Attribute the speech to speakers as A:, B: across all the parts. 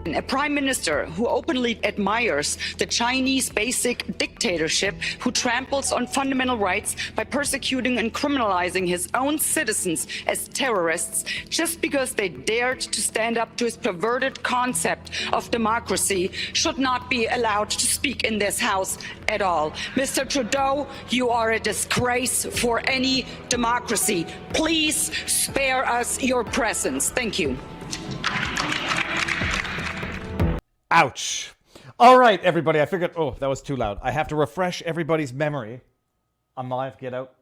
A: A prime minister who openly admires the Chinese basic dictatorship, who tramples on fundamental rights by persecuting and criminalizing his own citizens as terrorists just because they dared to stand up to his perverted concept of democracy, should not be allowed to speak in this House at all. Mr. Trudeau, you are a disgrace for any democracy. Please spare us your presence. Thank you.
B: Ouch. All right, everybody. I figured, that was too loud. I have to refresh everybody's memory. I'm live, get out.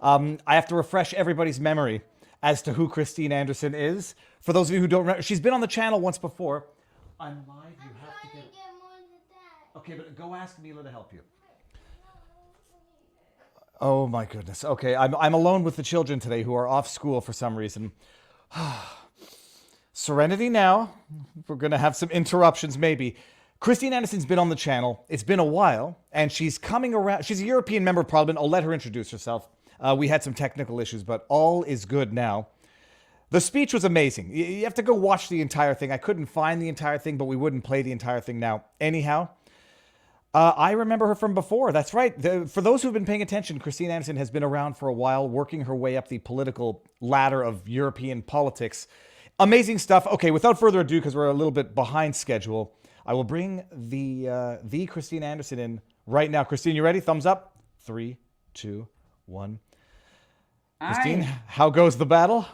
B: I have to refresh everybody's memory as to who Christine Anderson is. For those of you who don't remember, she's been on the channel once before. I'm live, you have to get more than that. Okay, but go ask Mila to help you. Oh my goodness. Okay, I'm alone with the children today who are off school for some reason. Serenity now. We're going to have some interruptions maybe. Christine Anderson's been on the channel. It's been a while, and she's coming around. She's a European member of Parliament. I'll let her introduce herself. We had some technical issues, but all is good now. The speech was amazing. You have to go watch the entire thing. I couldn't find the entire thing, but we wouldn't play the entire thing now. Anyhow, I remember her from before. That's right. For those who've been paying attention, Christine Anderson has been around for a while, working her way up the political ladder of European politics. Amazing stuff. Okay, without further ado, because we're a little bit behind schedule, I will bring the Christine Anderson in right now. Christine, you ready? Thumbs up. 3, 2, 1. Christine, how goes the battle?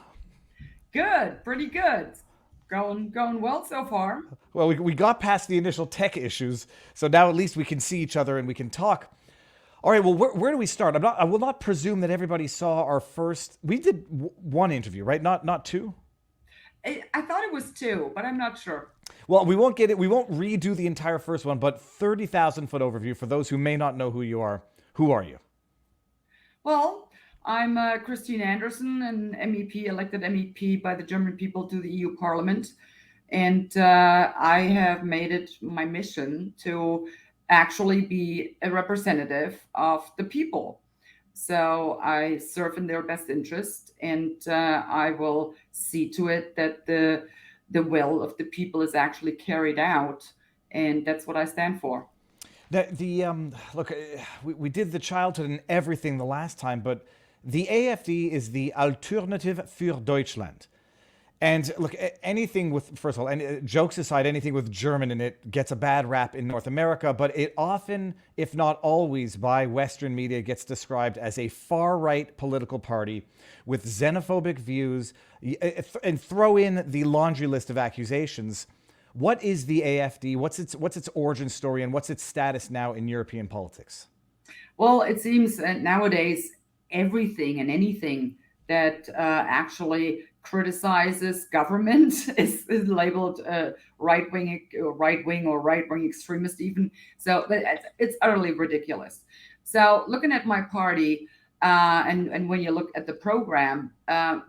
C: Good, pretty good. Going well so far.
B: Well, we got past the initial tech issues, so now at least we can see each other and we can talk. All right, well, where do we start? I will not presume that everybody saw our first. We did one interview, right? Not two.
C: I thought it was 2, but I'm not sure.
B: Well, we won't redo the entire first one, but 30,000-foot overview for those who may not know who you are. Who are you?
C: Well, I'm Christine Anderson, an MEP, elected MEP by the German people to the EU Parliament. And I have made it my mission to actually be a representative of the people. So I serve in their best interest, and I will see to it that the will of the people is actually carried out, and that's what I stand for.
B: Look, we did the childhood and everything the last time, but the AfD is the Alternative für Deutschland. And look, anything with, first of all, jokes aside, anything with German in it gets a bad rap in North America, but it often, if not always, by Western media gets described as a far-right political party with xenophobic views, and throw in the laundry list of accusations. What is the AfD? What's its origin story, and what's its status now in European politics?
C: Well, it seems that nowadays everything and anything that actually criticizes government is labeled right-wing or right-wing extremist even. So it's utterly ridiculous. So looking at my party, and when you look at the program,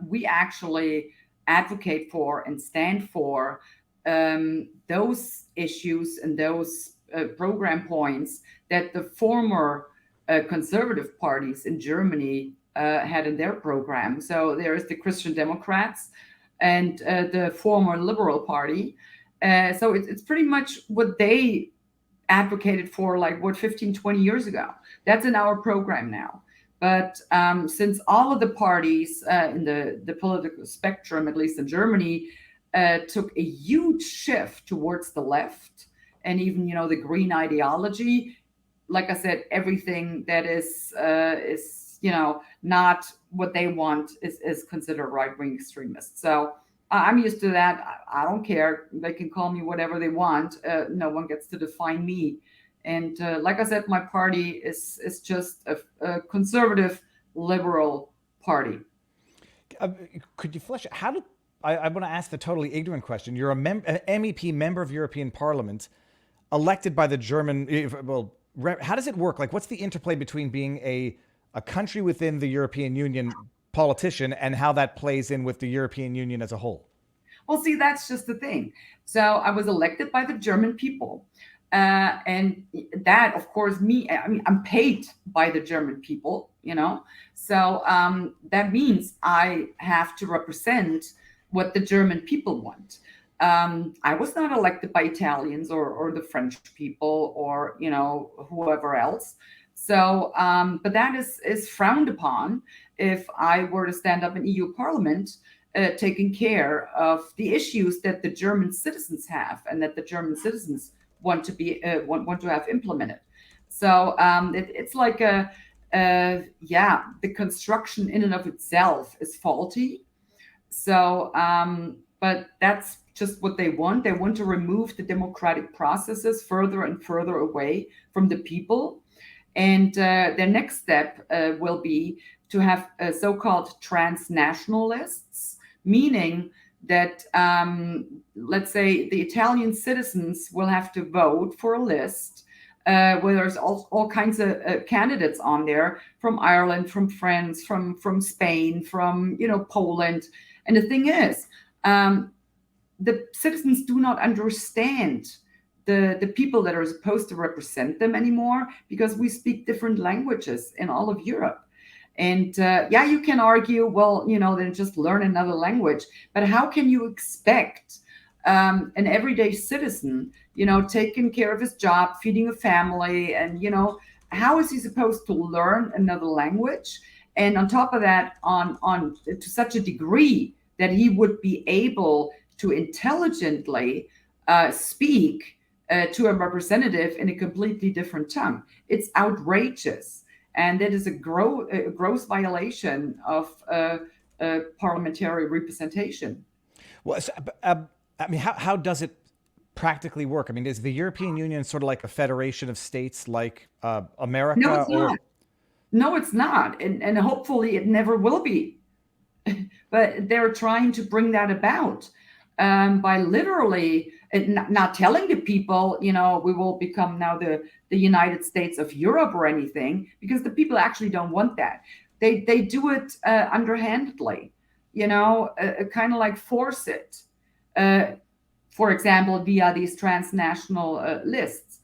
C: we actually advocate for and stand for those issues and those program points that the former conservative parties in Germany had in their program. So there is the Christian Democrats and the former Liberal Party. So it's pretty much what they advocated for, like 15, 20 years ago. That's in our program now. But since all of the parties in the political spectrum, at least in Germany, took a huge shift towards the left, and even, the green ideology, like I said, everything that is not what they want is considered right-wing extremists. So I'm used to that. I don't care. They can call me whatever they want. No one gets to define me. And like I said, my party is just a conservative liberal party.
B: Could you flesh out, how did, I want to ask the totally ignorant question. You're an MEP, member of European Parliament, elected by the German, how does it work? Like, what's the interplay between being a country within the European Union politician and how that plays in with the European Union as a whole?
C: Well, see, that's just the thing. So I was elected by the German people. And that, of course, I'm paid by the German people, So that means I have to represent what the German people want. I was not elected by Italians or the French people or, whoever else. So, but that is frowned upon if I were to stand up in EU Parliament, taking care of the issues that the German citizens have and that the German citizens want want to have implemented. So it's like the construction in and of itself is faulty. So, but that's just what they want. They want to remove the democratic processes further and further away from the people. And their next step will be to have so-called transnationalists, meaning that, let's say, the Italian citizens will have to vote for a list where there's all kinds of candidates on there from Ireland, from France, from Spain, from Poland. And the thing is, the citizens do not understand the people that are supposed to represent them anymore, because we speak different languages in all of Europe. And you can argue, well, then just learn another language. But how can you expect an everyday citizen, taking care of his job, feeding a family, and how is he supposed to learn another language? And on top of that, on to such a degree that he would be able to intelligently speak to a representative in a completely different tongue. It's outrageous. And it is a gross violation of parliamentary representation.
B: Well, how does it practically work? I mean, is the European Union sort of like a federation of states like America?
C: No, it's not. No, it's not. And hopefully it never will be. But they're trying to bring that about by literally not telling the people, we will become now the United States of Europe or anything, because the people actually don't want that. They do it underhandedly, kind of like force it. For example, via these transnational lists.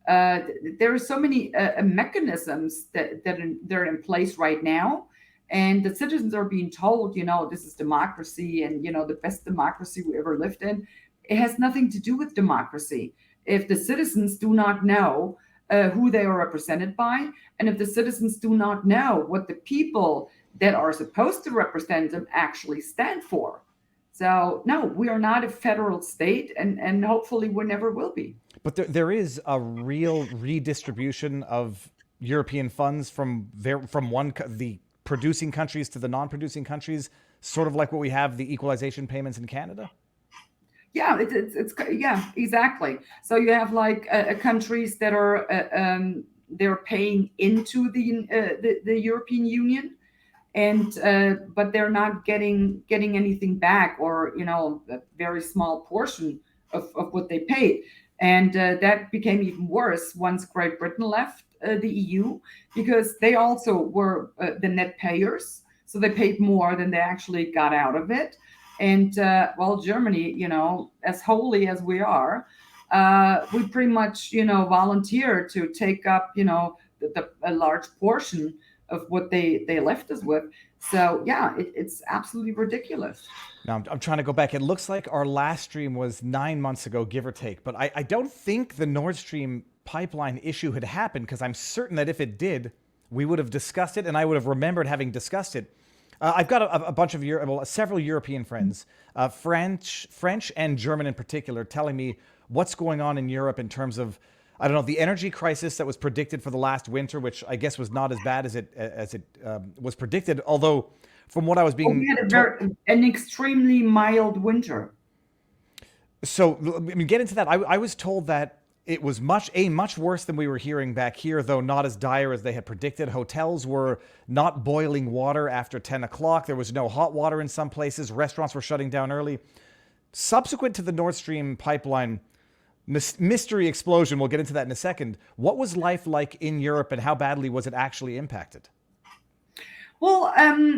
C: There are so many mechanisms that are in place right now. And the citizens are being told, this is democracy and, the best democracy we ever lived in. It has nothing to do with democracy. If the citizens do not know who they are represented by, and if the citizens do not know what the people that are supposed to represent them actually stand for. So, no, we are not a federal state, and hopefully we never will be.
B: But there is a real redistribution of European funds from the producing countries to the non-producing countries, sort of like what we have the equalization payments in Canada?
C: Yeah, it's exactly. So you have like countries that are they're paying into the European Union, and but they're not getting anything back, or a very small portion of what they paid. And that became even worse once Great Britain left the EU, because they also were the net payers. So they paid more than they actually got out of it. And Germany, as holy as we are, we pretty much, volunteer to take up, a large portion of what they left us with. So, yeah, it's absolutely ridiculous.
B: Now, I'm trying to go back. It looks like our last stream was 9 months ago, give or take. But I don't think the Nord Stream pipeline issue had happened, because I'm certain that if it did, we would have discussed it, and I would have remembered having discussed it. I've got a bunch of several European friends, French and German in particular, telling me what's going on in Europe in terms of, I don't know, the energy crisis that was predicted for the last winter, which I guess was not as bad as it was predicted. Although, from what I was being
C: we had an extremely mild winter.
B: So, get into that. I was told that it was much worse than we were hearing back here, though not as dire as they had predicted. Hotels were not boiling water after 10 o'clock. There was no hot water in some places. Restaurants were shutting down early. Subsequent to the Nord Stream pipeline mystery explosion, we'll get into that in a second, what was life like in Europe, and how badly was it actually impacted?
C: Well,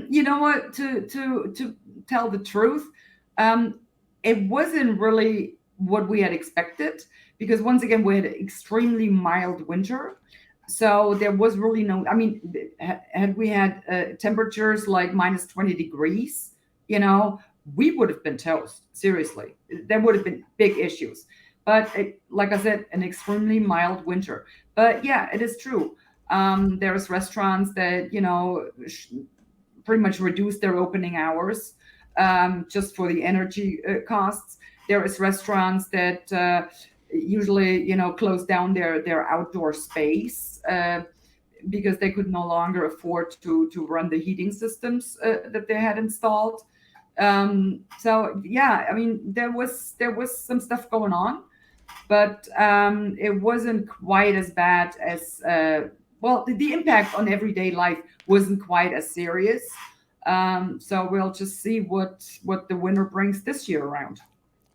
C: you know what, to tell the truth, it wasn't really what we had expected, because once again, we had an extremely mild winter. So there was really no, had we had temperatures like minus 20 degrees, we would have been toast. Seriously, there would have been big issues. But like I said, an extremely mild winter. But yeah, it is true. There's restaurants that, pretty much reduce their opening hours just for the energy costs. There is restaurants that usually, close down their outdoor space because they could no longer afford to run the heating systems that they had installed. So yeah, I mean, there was some stuff going on, but it wasn't quite as bad as the impact on everyday life wasn't quite as serious. So we'll just see what the winter brings this year around.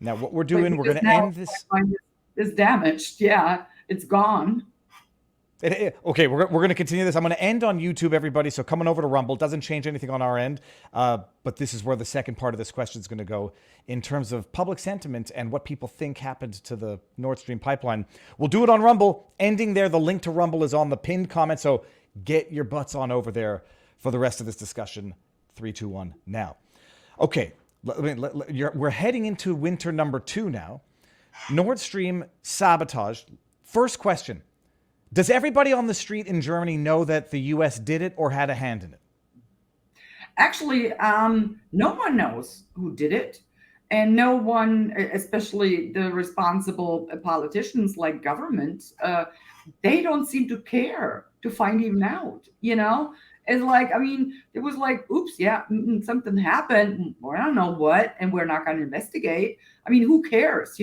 B: Now, what we're doing, we're going to end this.
C: Is damaged. Yeah, it's gone.
B: Okay, we're going to continue this. I'm going to end on YouTube, everybody. So coming over to Rumble doesn't change anything on our end. But this is where the second part of this question is going to go in terms of public sentiment and what people think happened to the Nord Stream pipeline. We'll do it on Rumble. Ending there. The link to Rumble is on the pinned comment. So get your butts on over there for the rest of this discussion. 3, 2, 1, now. Okay, we're heading into winter number 2 now. Nord Stream sabotage. First question. Does everybody on the street in Germany know that the U.S. did it or had a hand in it?
C: Actually, no one knows who did it. And no one, especially the responsible politicians like government, they don't seem to care to find even out, It's like, I mean, it was like, oops, yeah, something happened. Well, I don't know what, and we're not going to investigate. I mean, who cares,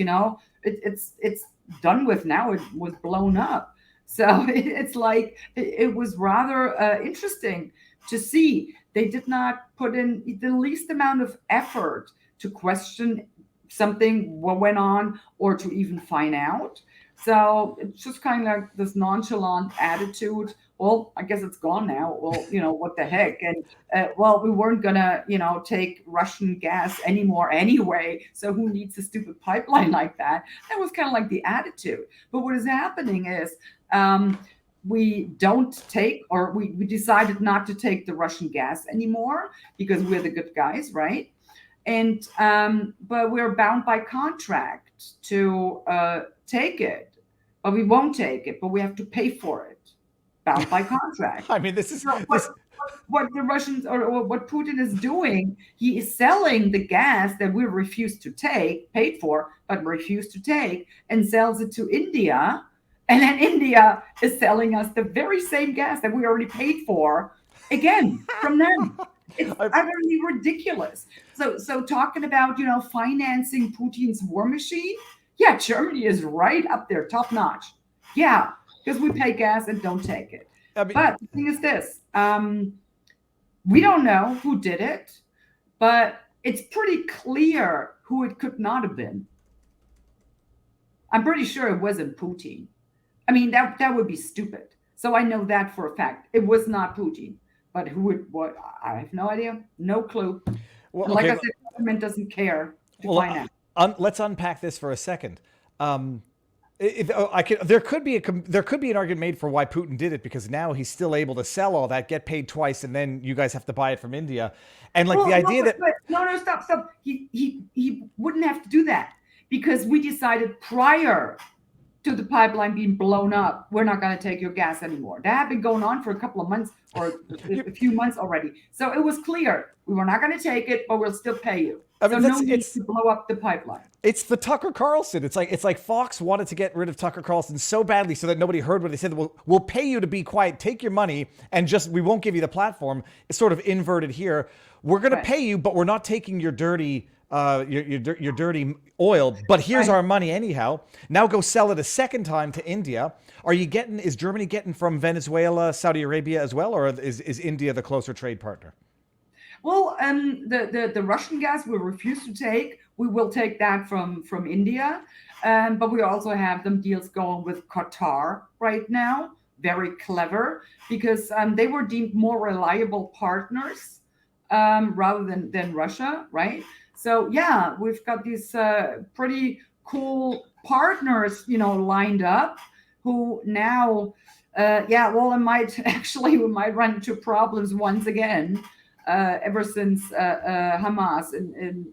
C: It's done with now. It was blown up. So it's like, it was rather interesting to see. They did not put in the least amount of effort to question something, what went on, or to even find out. So it's just kind of like this nonchalant attitude. Well, I guess it's gone now. Well, what the heck? And we weren't gonna, take Russian gas anymore anyway. So who needs a stupid pipeline like that? That was kind of like the attitude. But what is happening is we don't take, or we decided not to take the Russian gas anymore because we're the good guys, right? And but we're bound by contract to take it. But we won't take it, but we have to pay for it. Bound by contract.
B: I mean, this is
C: what the Russians or what Putin is doing. He is selling the gas that we refuse to take, paid for, but refuse to take, and sells it to India. And then India is selling us the very same gas that we already paid for again from them. It's utterly ridiculous. So talking about, financing Putin's war machine. Yeah, Germany is right up there, top notch. Yeah, because we pay gas and don't take it. But the thing is this, we don't know who did it, but it's pretty clear who it could not have been. I'm pretty sure it wasn't Putin. I mean, that would be stupid. So I know that for a fact. It was not Putin. But who would, what? I have no idea. No clue. Well, like I said, the government doesn't care to find out.
B: Let's unpack this for a second. There could be an argument made for why Putin did it, because now he's still able to sell all that, get paid twice, and then you guys have to buy it from India. And the idea that
C: stop. He wouldn't have to do that because we decided prior to the pipeline being blown up, we're not going to take your gas anymore. That had been going on for a couple of months or a few months already. So it was clear we were not going to take it, but we'll still pay you. So no need to blow up the pipeline.
B: It's the Tucker Carlson. It's like Fox wanted to get rid of Tucker Carlson so badly so that nobody heard what they said. We'll pay you to be quiet, take your money, and we won't give you the platform. It's sort of inverted here. We're going to pay you, but we're not taking your dirty your dirty oil, but here's our money anyhow. Now go sell it a second time to India. Is Germany getting from Venezuela, Saudi Arabia as well, or is India the closer trade partner?
C: Well, the Russian gas we refuse to take. We will take that from India, but we also have them deals going with Qatar right now. Very clever, because they were deemed more reliable partners rather than Russia, right? So yeah, we've got these pretty cool partners, lined up, who now, we might run into problems once again. ever since Hamas and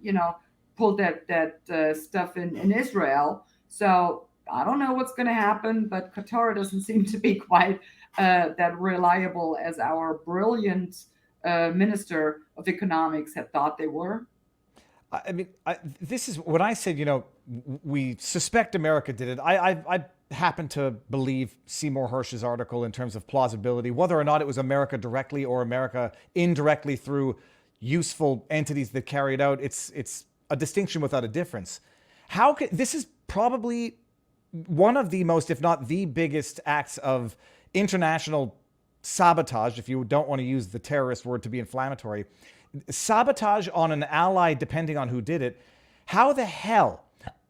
C: pulled that stuff in Israel. So I don't know what's going to happen, but Qatar doesn't seem to be quite that reliable as our brilliant minister of economics had thought they were.
B: I mean, this is when I said, we suspect America did it. I happen to believe Seymour Hersh's article in terms of plausibility, whether or not it was America directly or America indirectly through useful entities that carried out. It's a distinction without a difference. This is probably one of the most, if not the biggest acts of international sabotage, if you don't want to use the terrorist word to be inflammatory, sabotage on an ally, depending on who did it. How the hell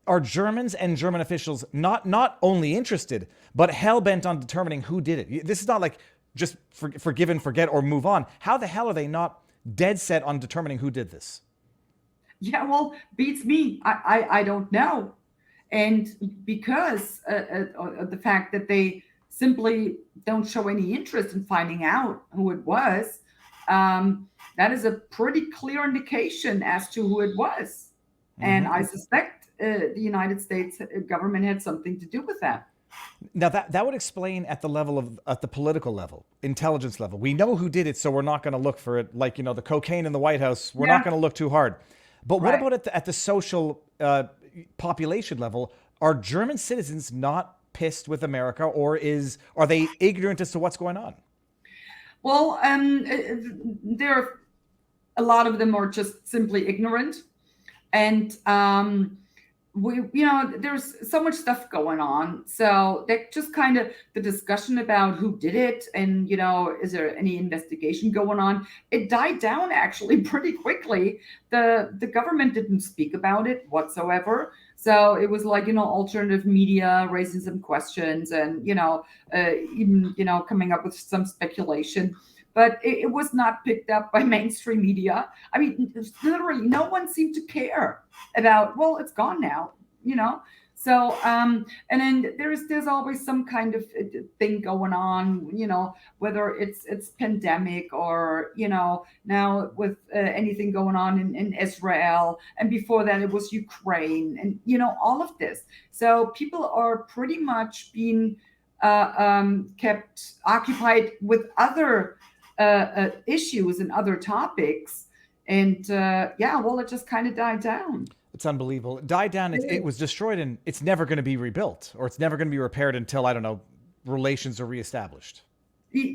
B: are Germans and German officials not only interested, but hell-bent on determining who did it? This is not like just forgive and forget or move on. How the hell are they not dead set on determining who did this?
C: Yeah, well, beats me. I don't know. And because of the fact that they simply don't show any interest in finding out who it was, that is a pretty clear indication as to who it was. Mm-hmm. And I suspect the United States government had something to do with that.
B: Now that would explain at the political level, intelligence level. We know who did it, so we're not going to look for it. Like, the cocaine in the White House, we're not going to look too hard. But what about at the social population level? Are German citizens not pissed with America, or are they ignorant as to what's going on?
C: Well, a lot of them are just simply ignorant, and there's so much stuff going on. So that just kind of the discussion about who did it and, is there any investigation going on? It died down actually pretty quickly. The government didn't speak about it whatsoever. So it was like, alternative media raising some questions and, even, coming up with some speculation. But it was not picked up by mainstream media. I mean, literally, no one seemed to care about, well, it's gone now, So, and then there's always some kind of thing going on, whether it's pandemic or, now with anything going on in Israel. And before that, it was Ukraine and, all of this. So people are pretty much being kept occupied with other issues and other topics. And it just kind of died down.
B: It's unbelievable. It died down. It was destroyed, and it's never going to be rebuilt, or it's never going to be repaired until, I don't know, relations are reestablished.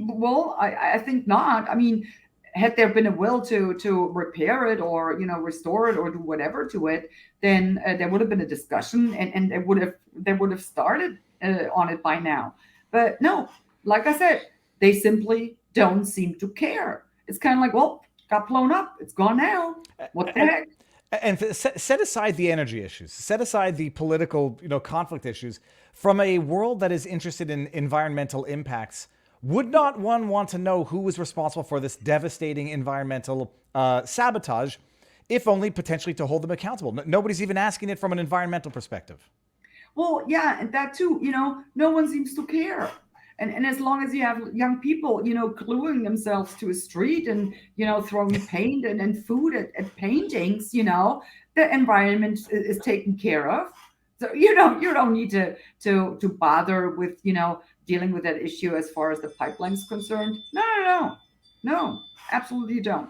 C: Well, I think not. I mean, had there been a will to repair it or, restore it or do whatever to it, then there would have been a discussion and they would have started on it by now. But no, like I said, they simply don't seem to care. It's kind of like, well, got blown up. It's gone now. What the heck?
B: And set aside the energy issues, set aside the political, conflict issues. From a world that is interested in environmental impacts, would not one want to know who was responsible for this devastating environmental sabotage, if only potentially to hold them accountable? Nobody's even asking it from an environmental perspective.
C: Well, yeah, and that too, no one seems to care. And as long as you have young people, gluing themselves to a street and, throwing paint and food at paintings, the environment is taken care of. So, you don't need to bother with, dealing with that issue as far as the pipeline is concerned. No, absolutely you don't.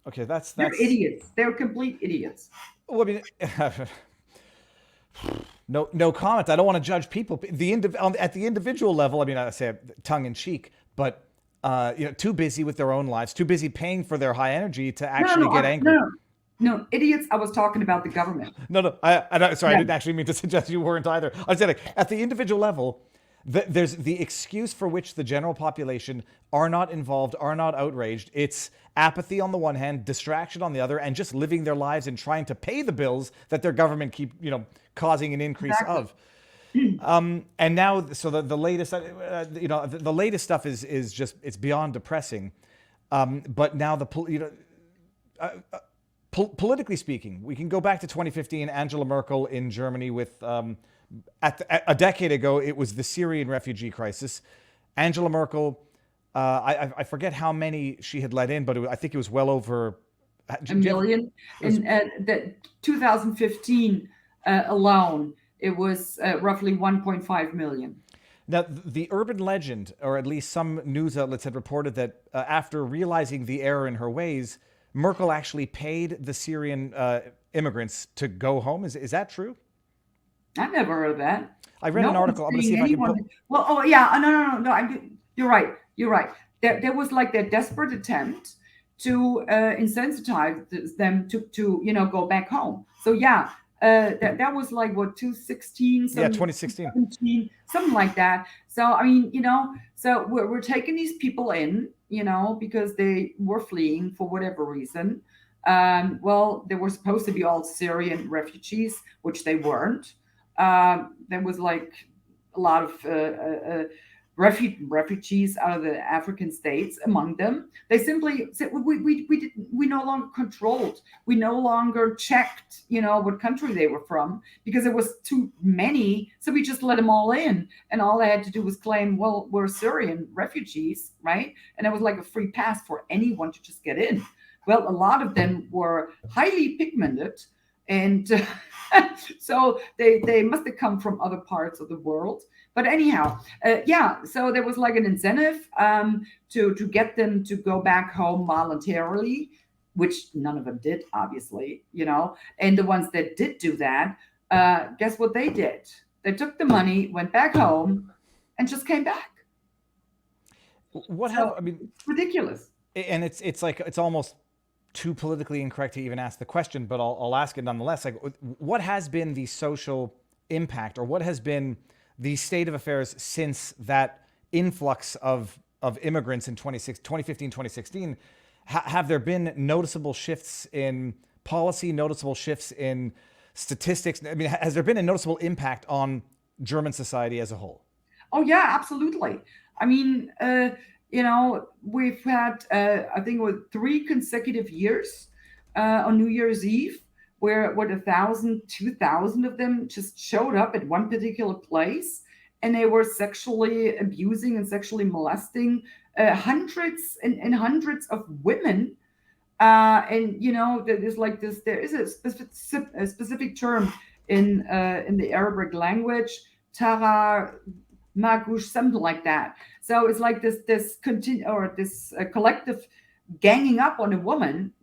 B: Okay, that's
C: They're idiots. They're complete idiots.
B: Well, I mean, no comment. I don't want to judge people. At the individual level, I mean, I say tongue in cheek, but too busy with their own lives, too busy paying for their high energy to actually get angry.
C: No, idiots. I was talking about the government.
B: No. I didn't actually mean to suggest you weren't either. I said, like, at the individual level, there's the excuse for which the general population are not involved, are not outraged. It's apathy on the one hand, distraction on the other, and just living their lives and trying to pay the bills that their government keep, causing an increase of. And now, so the latest, the latest stuff is just, it's beyond depressing. But now politically speaking, we can go back to 2015, Angela Merkel in Germany with, a decade ago, it was the Syrian refugee crisis. Angela Merkel I forget how many she had let in, but I think it was well over
C: a million. In the 2015 alone, it was roughly 1.5 million.
B: Now, the urban legend, or at least some news outlets had reported that after realizing the error in her ways, Merkel actually paid the Syrian immigrants to go home. Is that true?
C: I've never heard of that.
B: I read an article. I'm going to see if I can put...
C: Well, oh yeah, no. You're right. There was like that desperate attempt to insensitize them to go back home. So yeah, that was like what 2016,
B: 2016,
C: 2017, something like that. So I mean, so we're taking these people in, because they were fleeing for whatever reason. Well, they were supposed to be all Syrian refugees, which they weren't. There was like a lot of refugees out of the African states among them. They simply said we no longer controlled. We no longer checked, what country they were from because it was too many. So we just let them all in, and all they had to do was claim, well, we're Syrian refugees, right? And it was like a free pass for anyone to just get in. Well, a lot of them were highly pigmented, and so they must have come from other parts of the world. But anyhow, so there was like an incentive to get them to go back home voluntarily, which none of them did, obviously, And the ones that did do that, guess what they did? They took the money, went back home, and just came back. It's ridiculous.
B: And it's like it's almost too politically incorrect to even ask the question, but I'll ask it nonetheless. Like, what has been the social impact, or what has been the state of affairs since that influx of immigrants in 2015, 2016? Have there been noticeable shifts in policy, noticeable shifts in statistics? I mean, has there been a noticeable impact on German society as a whole?
C: Oh, yeah, absolutely. I mean, we've had, I think it was 3 consecutive years on New Year's Eve where 1,000, 2,000 of them just showed up at one particular place, and they were sexually abusing and sexually molesting hundreds and hundreds of women. And there's like this. There is a specific term in the Arabic language, tara magush, something like that. So it's like this collective ganging up on a woman,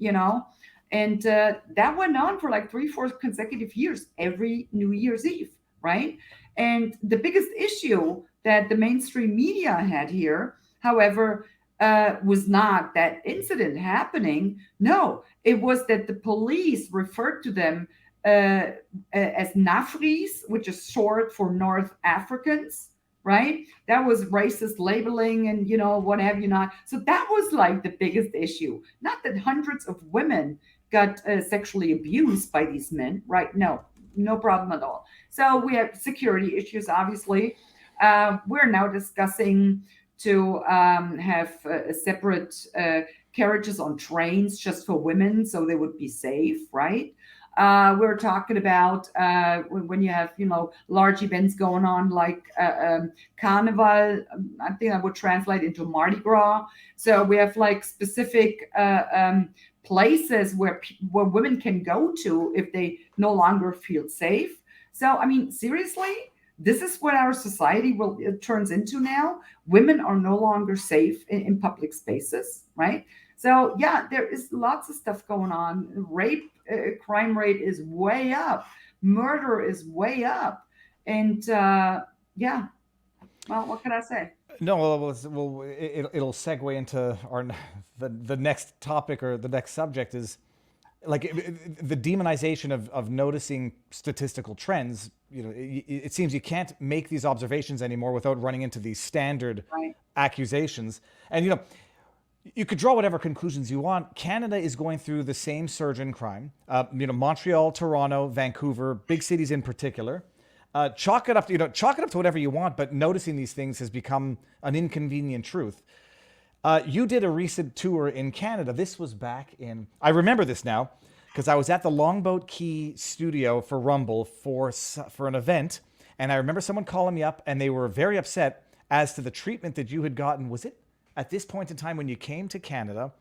C: and that went on for like 3-4 consecutive years, every New Year's Eve, right? And the biggest issue that the mainstream media had here, however, was not that incident happening. No, it was that the police referred to them as Nafris, which is short for North Africans, right? That was racist labeling and, what have you not. So that was like the biggest issue. Not that hundreds of women got sexually abused by these men, right? No problem at all. So we have security issues, obviously. We're now discussing to have separate carriages on trains just for women so they would be safe, right? We're talking about when you have, large events going on like Carnival. I think I would translate into Mardi Gras. So we have like specific places where women can go to if they no longer feel safe. So, I mean, seriously, this is what our society turns into now. Women are no longer safe in public spaces, right? So, yeah, there is lots of stuff going on. Rape, crime rate is way up. Murder is way up. And well, what can I say?
B: No, it'll segue into the next topic, or the next subject is like the demonization of noticing statistical trends. It seems you can't make these observations anymore without running into these standard accusations. And you could draw whatever conclusions you want. Canada is going through the same surge in crime. Montreal, Toronto, Vancouver, big cities in particular. Chalk it up to whatever you want, but noticing these things has become an inconvenient truth. You did a recent tour in Canada. This was back in, I remember this now, because I was at the Longboat Key studio for Rumble for an event, and I remember someone calling me up, and they were very upset as to the treatment that you had gotten. Was it at this point in time when you came to Canada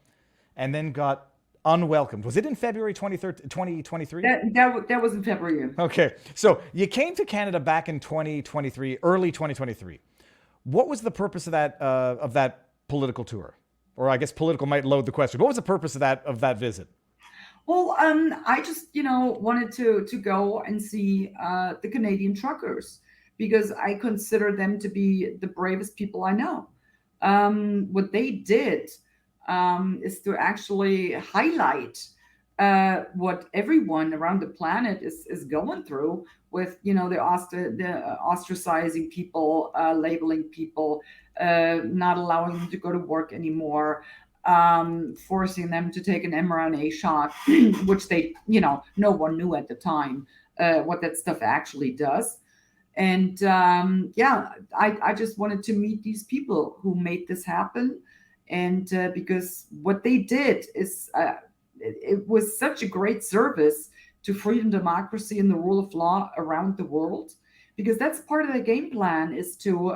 B: and then got unwelcomed? Was it in February 23rd, 2023?
C: That was in February.
B: Okay. So you came to Canada back in 2023, early 2023. What was the purpose of that political tour? Or I guess political might load the question. What was the purpose of that visit?
C: Well, I just, wanted to go and see the Canadian truckers because I consider them to be the bravest people I know. What they did is to actually highlight what everyone around the planet is going through with, the ostracizing people, labeling people, not allowing them to go to work anymore, forcing them to take an mRNA shot, which they, no one knew at the time what that stuff actually does. And I just wanted to meet these people who made this happen. And because what they did is it was such a great service to freedom, democracy, and the rule of law around the world, because that's part of the game plan, is to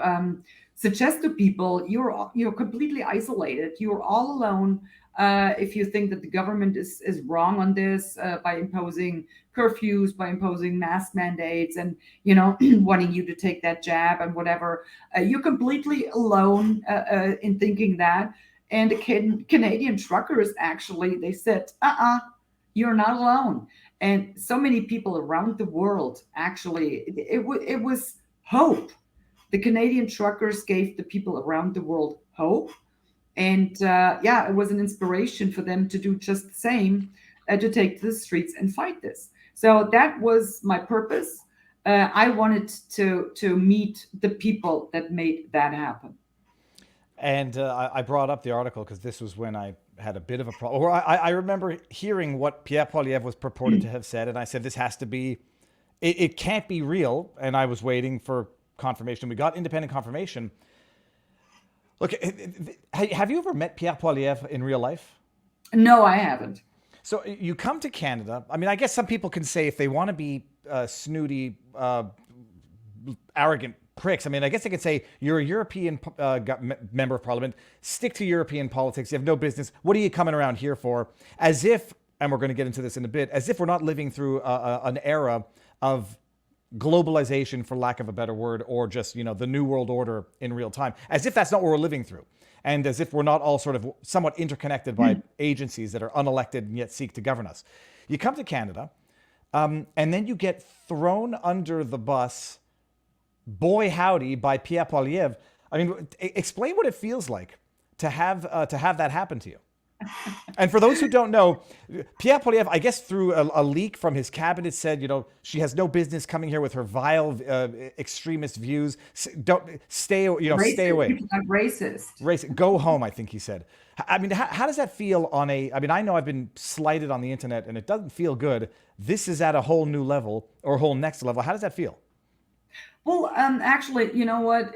C: suggest to people you're completely isolated, you're all alone. If you think that the government is wrong on this by imposing curfews, by imposing mask mandates, and wanting you to take that jab and whatever, you're completely alone in thinking that. And the Canadian truckers actually, they said, you're not alone. And so many people around the world, actually, it was hope. The Canadian truckers gave the people around the world hope. And it was an inspiration for them to do just the same, to take to the streets and fight this. So that was my purpose. I wanted to meet the people that made that happen.
B: And I brought up the article because this was when I had a bit of a problem. Or I remember hearing what Pierre Poilievre was purported to have said, and I said, this has to be, it can't be real. And I was waiting for confirmation. We got independent confirmation. Look, have you ever met Pierre Poilievre in real life?
C: No, I haven't.
B: So you come to Canada. I mean, I guess some people can say if they want to be snooty, arrogant pricks. I mean, I guess they could say you're a European member of parliament, stick to European politics. You have no business. What are you coming around here for? As if, and we're going to get into this in a bit, as if we're not living through an era of globalization, for lack of a better word, or just, the new world order in real time, as if that's not what we're living through. And as if we're not all sort of somewhat interconnected by agencies that are unelected and yet seek to govern us. You come to Canada, and then you get thrown under the bus, boy howdy, by Pierre Poilievre. I mean, explain what it feels like to have that happen to you. And for those who don't know, Pierre Poilievre, I guess through a leak from his cabinet, said, she has no business coming here with her vile extremist views. Don't stay,
C: Racist.
B: Stay away.
C: Racist.
B: Go home, I think he said. I mean, how does that feel on I know I've been slighted on the internet and it doesn't feel good. This is at a whole new level or whole next level. How does that feel?
C: Well, actually, you know what?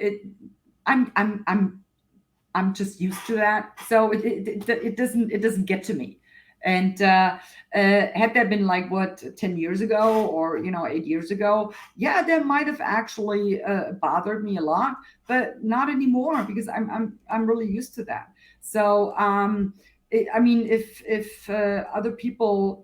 C: I'm just used to that, so it doesn't get to me. And had that been like 10 years ago or 8 years ago, yeah, that might have actually bothered me a lot, but not anymore because I'm really used to that. So if other people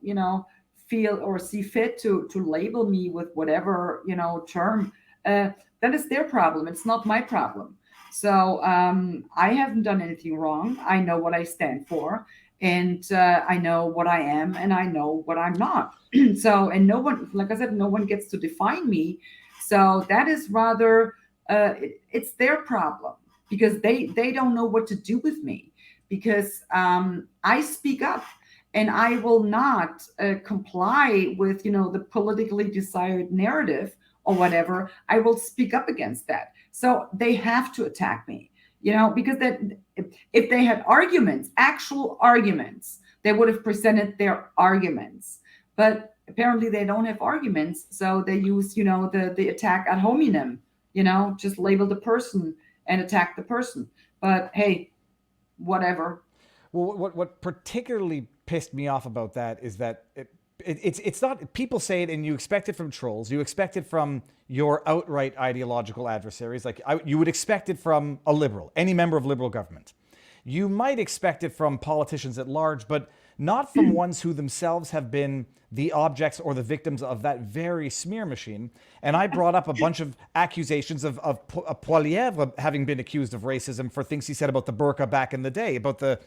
C: feel or see fit to label me with whatever term, that is their problem. It's not my problem. So I haven't done anything wrong. I know what I stand for, and I know what I am, and I know what I'm not. So, and no one, like I said, no one gets to define me. So that is rather, it's their problem because they don't know what to do with me because I speak up. And I will not comply with, the politically desired narrative or whatever. I will speak up against that. So they have to attack me, because if they had arguments, actual arguments, they would have presented their arguments. But apparently they don't have arguments. So they use, the attack ad hominem, just label the person and attack the person. But hey, whatever.
B: Well, what particularly pissed me off about that is that it's not, people say it and you expect it from trolls, you expect it from your outright ideological adversaries, like you would expect it from a liberal, any member of liberal government. you might expect it from politicians at large, but not from ones who themselves have been the objects or the victims of that very smear machine. And I brought up a bunch of accusations of Poilievre having been accused of racism for things he said about the burqa back in the day, about the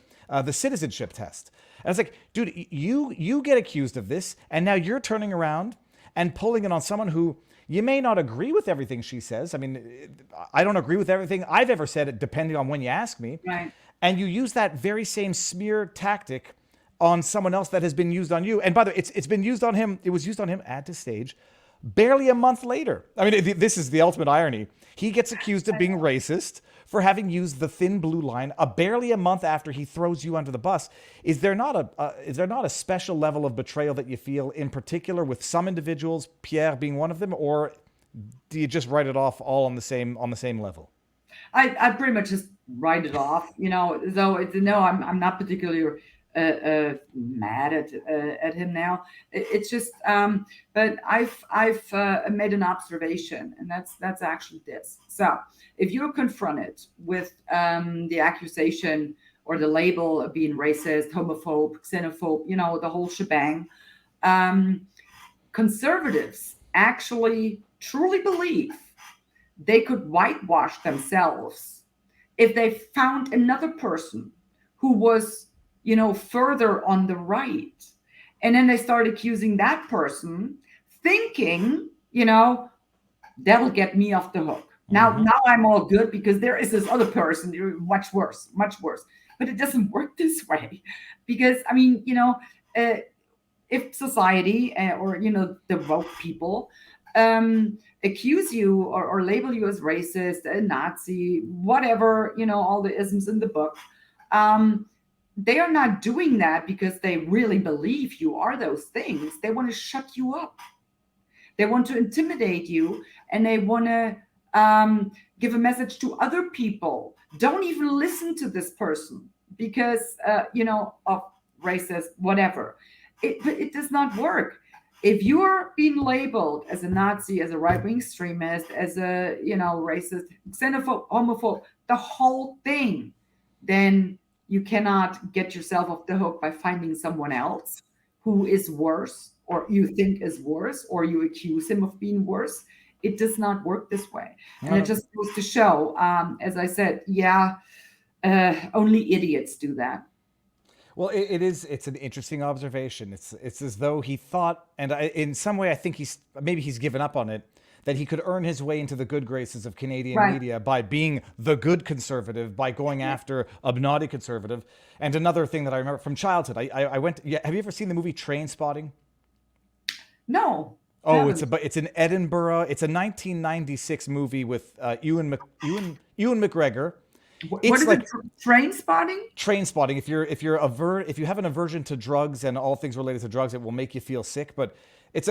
B: citizenship test. And I was like, dude, you get accused of this, and now you're turning around and pulling it on someone who you may not agree with everything she says. I mean, I don't agree with everything I've ever said, depending on when you ask me.
C: Right.
B: And you use that very same smear tactic on someone else that has been used on you. And by the way, it's been used on him. It was used on him at the stage barely a month later. I mean, this is the ultimate irony. He gets accused of being racist for having used the thin blue line barely a month after he throws you under the bus. Is there not a special level of betrayal that you feel in particular with some individuals, Pierre being one of them, or do you just write it off all on the same level?
C: I pretty much just write it off, though I'm not particularly mad at him now. It's just, but I've made an observation, and that's actually this. So if you're confronted with the accusation or the label of being racist, homophobe, xenophobe, the whole shebang, conservatives actually truly believe they could whitewash themselves if they found another person who was further on the right. And then they start accusing that person, thinking, that'll get me off the hook. Now I'm all good because there is this other person, much worse. But it doesn't work this way. Because, if society or, the woke people accuse you or label you as racist, a Nazi, whatever, all the isms in the book, they are not doing that because they really believe you are those things. They want to shut you up. They want to intimidate you, and they want to give a message to other people. Don't even listen to this person because, of racist, whatever. It does not work. If you're being labeled as a Nazi, as a right-wing extremist, as a, racist, xenophobe, homophobe, the whole thing, then you cannot get yourself off the hook by finding someone else who is worse, or you think is worse, or you accuse him of being worse. It does not work this way. And it just goes to show, as I said, only idiots do that.
B: Well, it's an interesting observation. It's as though he thought, and in some way I think he's given up on it, that he could earn his way into the good graces of Canadian media by being the good conservative, by going after a naughty conservative. And another thing that I remember from childhood, I went. Have you ever seen the movie Trainspotting?
C: No.
B: Oh, it's in Edinburgh. It's a 1996 movie with Ewan McGregor.
C: What is it? Trainspotting?
B: Trainspotting. If you have an aversion to drugs and all things related to drugs, it will make you feel sick. But it's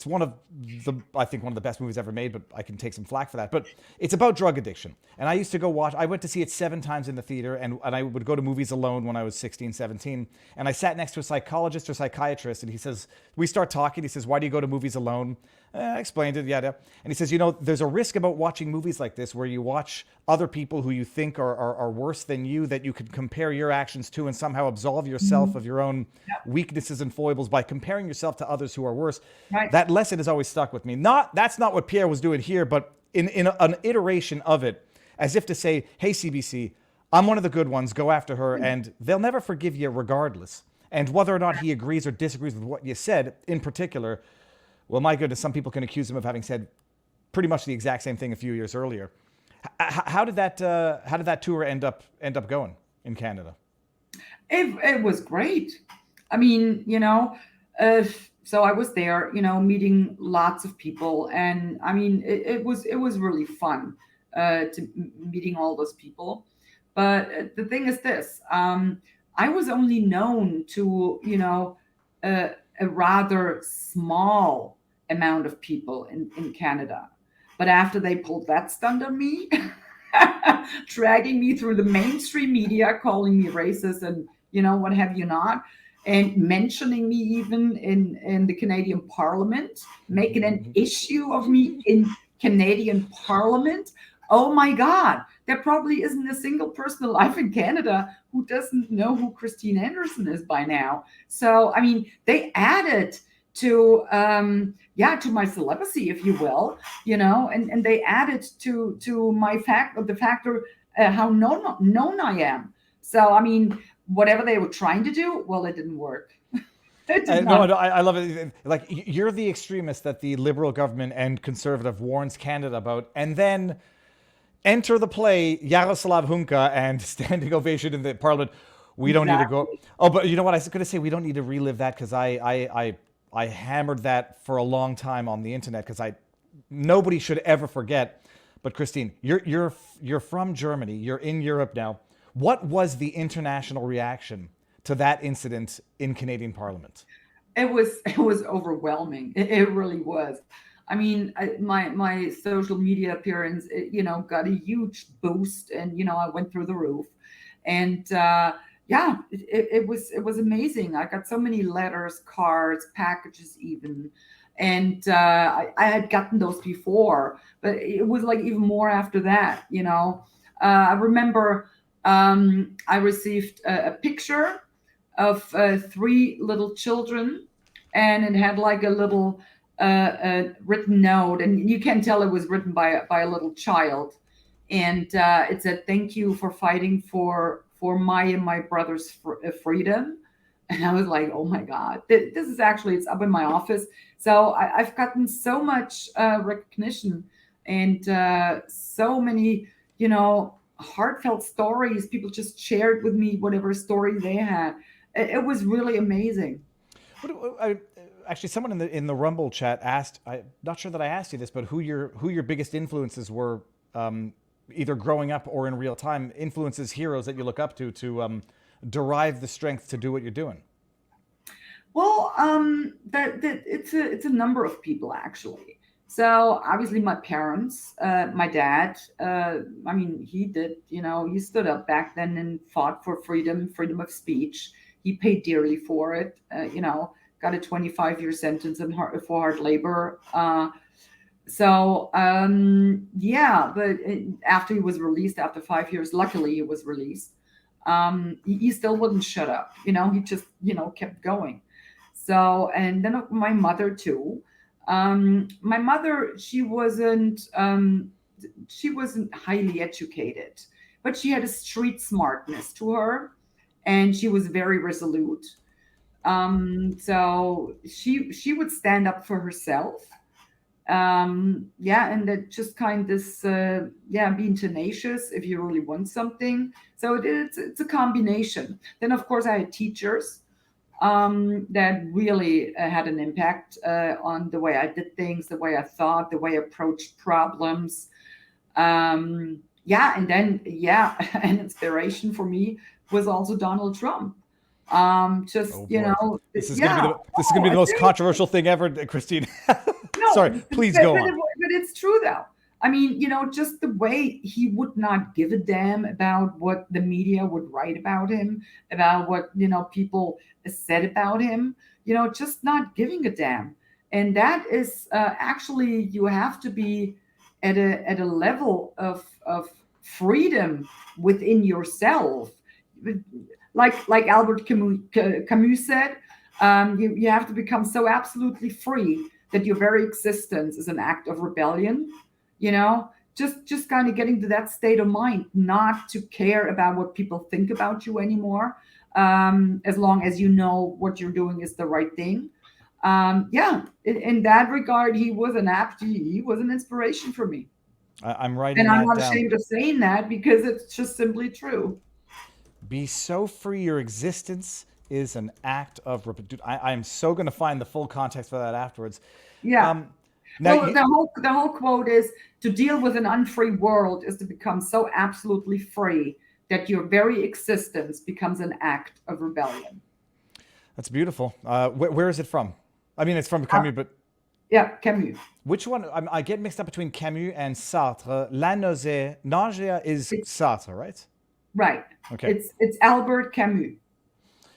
B: one of the best movies ever made, but I can take some flack for that. But it's about drug addiction. And I used to go watch, I went to see it 7 times in the theater, and I would go to movies alone when I was 16, 17. And I sat next to a psychologist or psychiatrist, and he says, we start talking. He says, why do you go to movies alone? I explained it, yeah. And he says, there's a risk about watching movies like this where you watch other people who you think are worse than you, that you could compare your actions to and somehow absolve yourself of your own weaknesses and foibles by comparing yourself to others who are worse. Right. That lesson has always stuck with me. That's not what Pierre was doing here, but in an iteration of it, as if to say, hey, CBC, I'm one of the good ones, go after her, and they'll never forgive you regardless. And whether or not he agrees or disagrees with what you said in particular, well, my goodness, some people can accuse him of having said pretty much the exact same thing a few years earlier. How did that tour end up going in Canada?
C: It was great. I mean, so I was there, meeting lots of people, and I mean, it was really fun to meeting all those people. But the thing is this: I was only known to a rather small amount of people in Canada. But after they pulled that stunt on me, dragging me through the mainstream media, calling me racist and what have you not, and mentioning me even in the Canadian Parliament, making an issue of me in Canadian Parliament. oh my God, there probably isn't a single person alive in Canada who doesn't know who Christine Anderson is by now. So, I mean, they added to to my celibacy, if you will, and they added to my the factor how known I am. So, I mean, whatever they were trying to do, well, it didn't work. It did
B: No,
C: not.
B: I love it. Like, you're the extremist that the Liberal government and Conservative warns Canada about, and then enter the play Yaroslav Hunka and standing ovation in the Parliament. We don't need to go.
C: Exactly.
B: Oh, but you know what I was going to say? We don't need to relive that, because I hammered that for a long time on the internet, because nobody should ever forget. But Christine, you're from Germany. You're in Europe now. What was the international reaction to that incident in Canadian Parliament?
C: It was overwhelming. It really was. I mean, my social media appearance, got a huge boost, and I went through the roof, and it was amazing. I got so many letters, cards, packages, even, and I had gotten those before, but it was like even more after that. I remember I received a picture of three little children, and it had like a little written note, and you can tell it was written by a little child, and it said, "Thank you for fighting for my and my brother's freedom." And I was like, "Oh my God, this is actually, it's up in my office." So I've gotten so much recognition, and so many, heartfelt stories. People just shared with me whatever story they had. It was really amazing.
B: Actually, someone in the Rumble chat asked. I'm not sure that I asked you this, but who your biggest influences were, either growing up or in real time. Influences, heroes that you look up to derive the strength to do what you're doing.
C: Well, it's a number of people, actually. So obviously my parents, my dad. I mean, he did. He stood up back then and fought for freedom of speech. He paid dearly for it. Got a 25-year sentence for hard labor. But after he was released, after 5 years, luckily he was released. He still wouldn't shut up. He just kept going. So, and then my mother too. My mother, she wasn't highly educated, but she had a street smartness to her, and she was very resolute. So she would stand up for herself. And that just kind of this, being tenacious if you really want something. So it's a combination. Then of course I had teachers that really had an impact on the way I did things, the way I thought, the way I approached problems. And then an inspiration for me was also Donald Trump.
B: Oh boy, this is gonna be the most
C: seriously.
B: controversial thing ever, Christine.
C: No,
B: Sorry, please go on.
C: but it's true though. I mean, just the way he would not give a damn about what the media would write about him, about what, people said about him, just not giving a damn. And that is actually, you have to be at a level of freedom within yourself. Like Albert Camus said, you have to become so absolutely free that your very existence is an act of rebellion. Just kind of getting to that state of mind, not to care about what people think about you anymore, as long as you know what you're doing is the right thing. In that regard, he was an inspiration for me,
B: I'm writing
C: and I'm
B: that
C: not
B: down.
C: ashamed of saying that because it's just simply true.
B: Be so free, your existence is an act of dude, I'm so going to find the full context for that afterwards.
C: Yeah.
B: Now,
C: Well, the whole quote is, to deal with an unfree world is to become so absolutely free that your very existence becomes an act of rebellion.
B: that's beautiful. Where is it from? I mean, it's from Camus, but
C: Yeah, Camus.
B: which one? I get mixed up between Camus and Sartre. La nausea is Sartre, right?
C: Right.
B: Okay.
C: It's Albert Camus.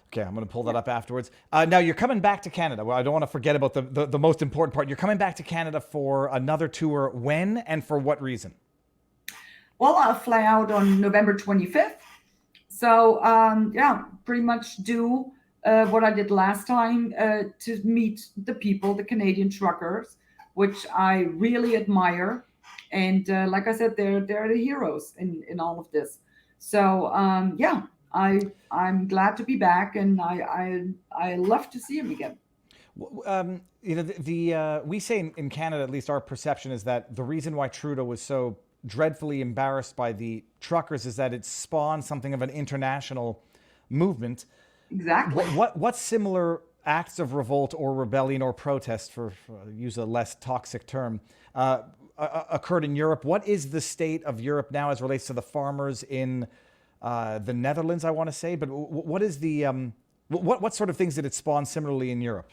B: Okay, I'm going to pull that up afterwards. Now, you're coming back to Canada. Well, I don't want to forget about the most important part. You're coming back to Canada for another tour. When and for what reason?
C: Well, I'll fly out on November 25th. So yeah, pretty much do what I did last time to meet the people, the Canadian truckers, which I really admire. And like I said, they're the heroes in all of this. So yeah, I'm glad to be back, and I love to see him again.
B: We say in Canada, at least our perception is that the reason why Trudeau was so dreadfully embarrassed by the truckers is that it spawned something of an international movement.
C: Exactly.
B: What similar acts of revolt or rebellion or protest, for use a less toxic term, occurred in Europe? What is the state of Europe now as relates to the farmers in the Netherlands, I want to say? But what is the what sort of things did it spawn similarly in Europe?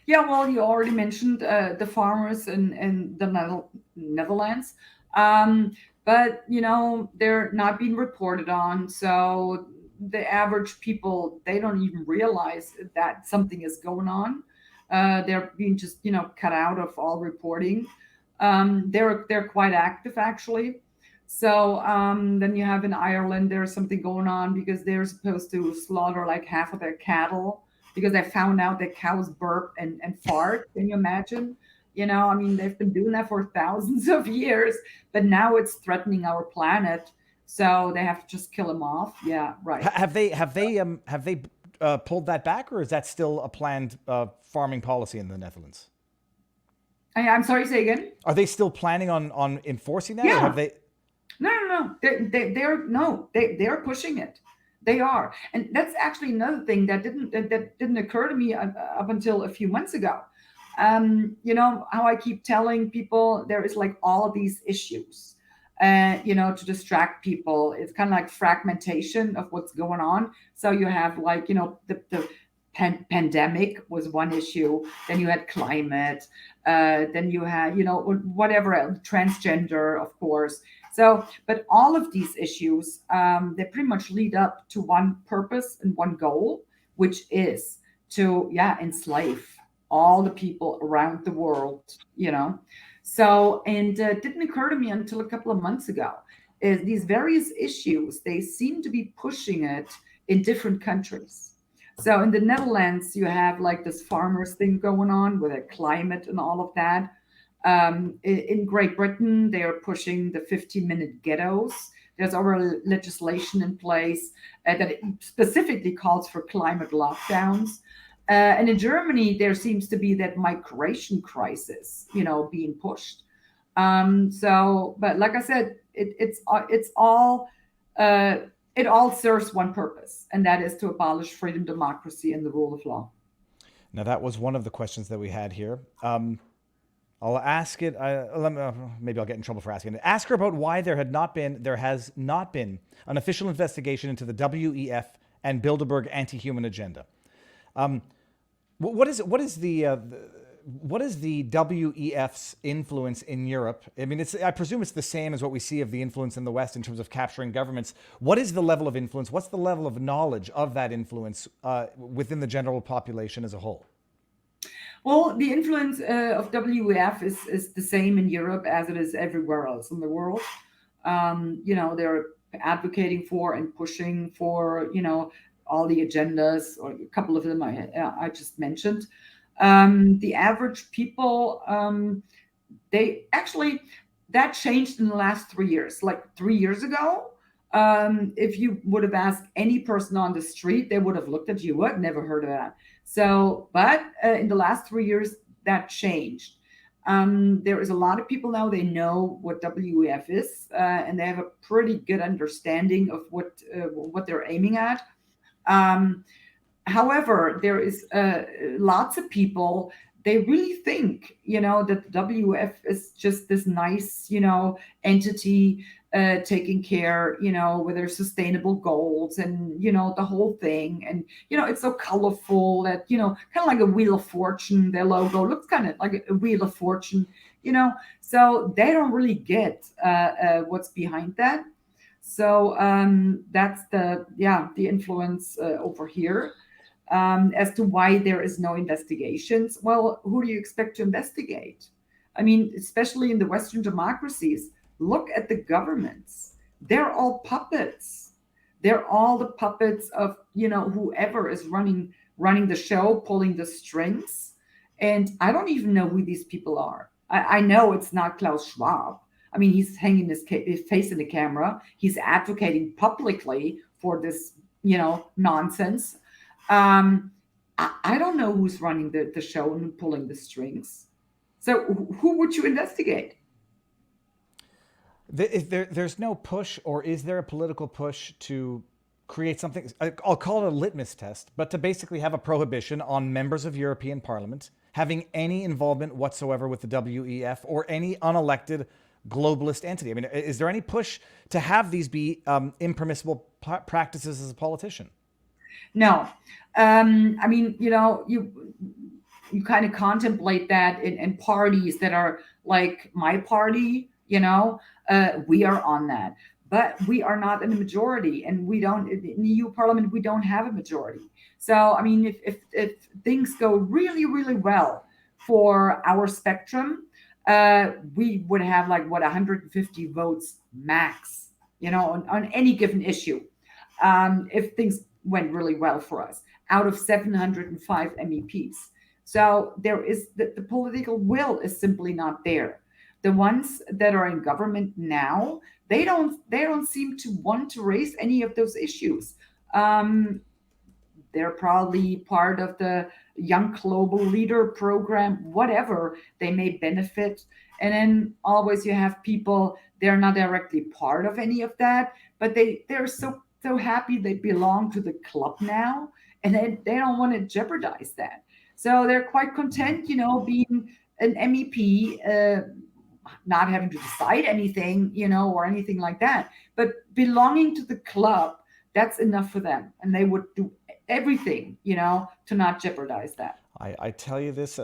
C: Yeah, well, you already mentioned the farmers in the Netherlands, um, but they're not being reported on. So the average people, they don't even realize that something is going on. They're being just cut out of all reporting. They're quite active actually. So then you have in Ireland there's something going on because they're supposed to slaughter like half of their cattle because I found out that cows burp and fart. Can you imagine? I mean, they've been doing that for thousands of years, but now it's threatening our planet. So they have to just kill them off. Yeah, right.
B: Have they pulled that back, or is that still a planned farming policy in the Netherlands?
C: I'm sorry, say again.
B: Are they still planning on enforcing that, or have
C: Yeah.
B: they?
C: No, no, no. They're no, they're pushing it. They are, and that's actually another thing that didn't occur to me up until a few months ago. You know how I keep telling people there is like all of these issues, to distract people. It's kind of like fragmentation of what's going on. So you have like the pandemic was one issue. Then you had climate. Then you had whatever else, transgender, of course. So, but all of these issues, they pretty much lead up to one purpose and one goal, which is to, yeah, enslave all the people around the world. So, and it didn't occur to me until a couple of months ago. Is these various issues, they seem to be pushing it in different countries. So in the Netherlands, you have like this farmers thing going on with the climate and all of that. In Great Britain, they are pushing the 15-minute ghettos. There's already legislation in place that specifically calls for climate lockdowns. And in Germany, there seems to be that migration crisis, being pushed. So, but like I said, it's all it all serves one purpose, and that is to abolish freedom, democracy, and the rule of law.
B: Now that was one of the questions that we had here. I'll ask it. Maybe I'll get in trouble for asking it. Ask her about why there has not been an official investigation into the WEF and Bilderberg anti-human agenda. What is the WEF's influence in Europe? I mean, I presume it's the same as what we see of the influence in the West in terms of capturing governments. What is the level of influence? What's the level of knowledge of that influence within the general population as a whole?
C: Well, the influence of WEF is the same in Europe as it is everywhere else in the world. They're advocating for and pushing for, all the agendas, or a couple of them I just mentioned. The average people, they actually, that changed in the last 3 years. Like 3 years ago, if you would have asked any person on the street, they would have looked at you. I've never heard of that. So, but in the last 3 years, that changed. There is a lot of people now, they know what WEF is, and they have a pretty good understanding of what they're aiming at. Um, However, there is lots of people, they really think, that the WF is just this nice, entity taking care, with their sustainable goals and, the whole thing. And, it's so colorful that, kind of like a Wheel of Fortune, their logo looks kind of like a Wheel of Fortune, so they don't really get what's behind that. So that's the influence over here. As to why there is no investigations. Well, who do you expect to investigate? I mean, especially in the Western democracies, look at the governments. They're all puppets. They're all the puppets of, whoever is running the show, pulling the strings. And I don't even know who these people are. I know it's not Klaus Schwab. I mean, he's hanging his face in the camera. He's advocating publicly for this, nonsense. I don't know who's running the show and pulling the strings. So who would you investigate?
B: There's no push, or is there a political push to create something? I'll call it a litmus test, but to basically have a prohibition on members of European Parliament having any involvement whatsoever with the WEF or any unelected globalist entity. I mean, is there any push to have these be impermissible practices as a politician?
C: No. I mean, you kind of contemplate that in parties that are like my party, we are on that. But we are not in the majority, and we don't, in the EU Parliament, we don't have a majority. So, I mean, if things go really, really well for our spectrum, we would have 150 votes max, on any given issue, if things went really well for us, out of 705 MEPs. So there is the political will is simply not there. The ones that are in government now, they don't seem to want to raise any of those issues. They're probably part of the Young Global Leader program, whatever. They may benefit. And then always you have people, they're not directly part of any of that, but they're so happy they belong to the club now, and they don't want to jeopardize that. So they're quite content, being an MEP, not having to decide anything, or anything like that. But belonging to the club, that's enough for them. And they would do everything, to not jeopardize that.
B: I tell you this,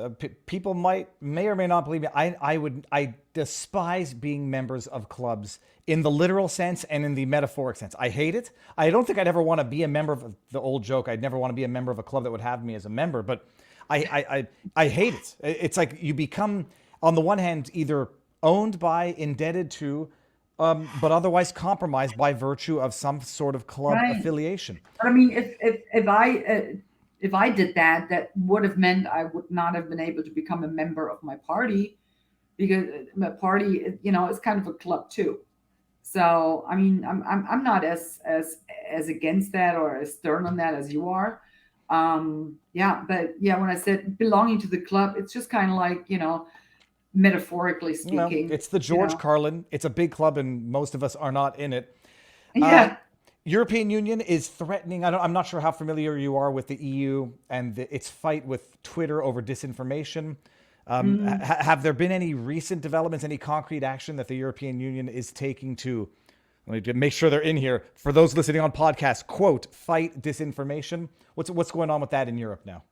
B: people may or may not believe me. I despise being members of clubs in the literal sense and in the metaphoric sense. I hate it. I don't think I'd ever want to be a member of the old joke. I'd never want to be a member of a club that would have me as a member, but I hate it. It's like you become, on the one hand, either owned by, indebted to, but otherwise compromised by virtue of some sort of club affiliation.
C: But I mean, if I did that, that would have meant I would not have been able to become a member of my party, because my party, is kind of a club too. So I mean, I'm not as against that or as stern on that as you are. When I said belonging to the club, it's just kind of like, metaphorically speaking.
B: It's the George Carlin. It's a big club, and most of us are not in it.
C: Yeah.
B: European Union is threatening. I'm not sure how familiar you are with the EU and its fight with Twitter over disinformation. Have there been any recent developments, any concrete action that the European Union is taking to, let me make sure they're in here, for those listening on podcasts, quote, fight disinformation? What's going on with that in Europe now?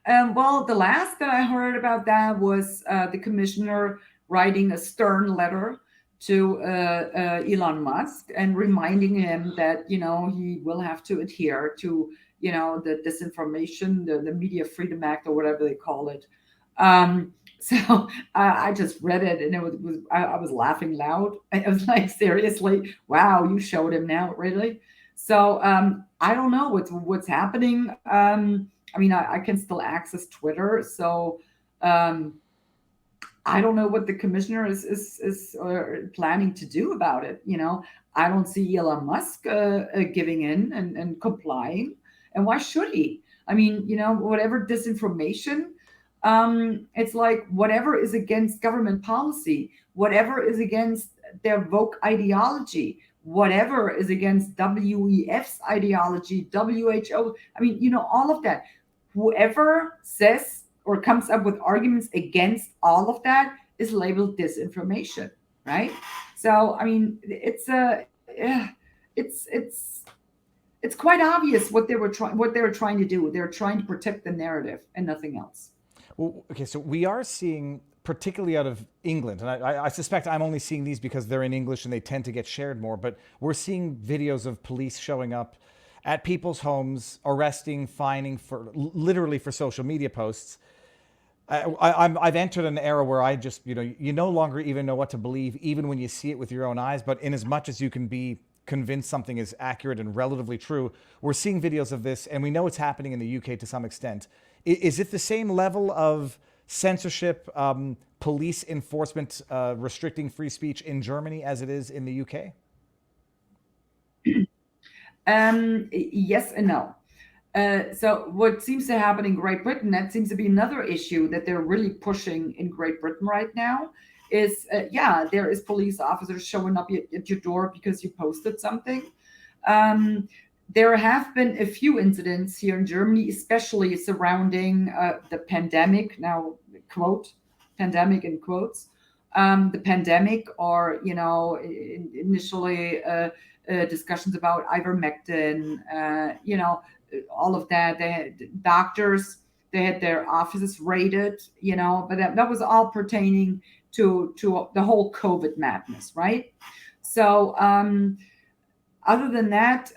C: Well, the last that I heard about that was the commissioner writing a stern letter to Elon Musk and reminding him that, he will have to adhere to, the disinformation, the Media Freedom Act, or whatever they call it. So I just read it, and I was laughing loud. I was like, seriously, wow, you showed him now, really? So I don't know what's happening. I mean, I can still access Twitter, so I don't know what the commissioner is planning to do about it. I don't see Elon Musk giving in and complying, and why should he? I mean, whatever disinformation, it's like whatever is against government policy, whatever is against their woke ideology, whatever is against WEF's ideology, WHO. I mean, all of that. Whoever says or comes up with arguments against all of that is labeled disinformation, right? So, I mean, it's quite obvious what they were trying to do. They're trying to protect the narrative and nothing else.
B: Well, okay, so we are seeing, particularly out of England, and I suspect I'm only seeing these because they're in English and they tend to get shared more, but we're seeing videos of police showing up at people's homes, arresting, fining literally for social media posts. I've entered an era where I just, you no longer even know what to believe, even when you see it with your own eyes. But in as much as you can be convinced something is accurate and relatively true, we're seeing videos of this, and we know it's happening in the UK to some extent. Is it the same level of censorship, police enforcement, restricting free speech in Germany as it is in the UK?
C: Yes and no. So what seems to happen in Great Britain, that seems to be another issue that they're really pushing in Great Britain right now, is there is police officers showing up at your door because you posted something. There have been a few incidents here in Germany, especially surrounding the pandemic. Now, quote, pandemic in quotes. The pandemic, or initially discussions about ivermectin, all of that. They had doctors, they had their offices raided, but that was all pertaining to the whole COVID madness, right? So other than that,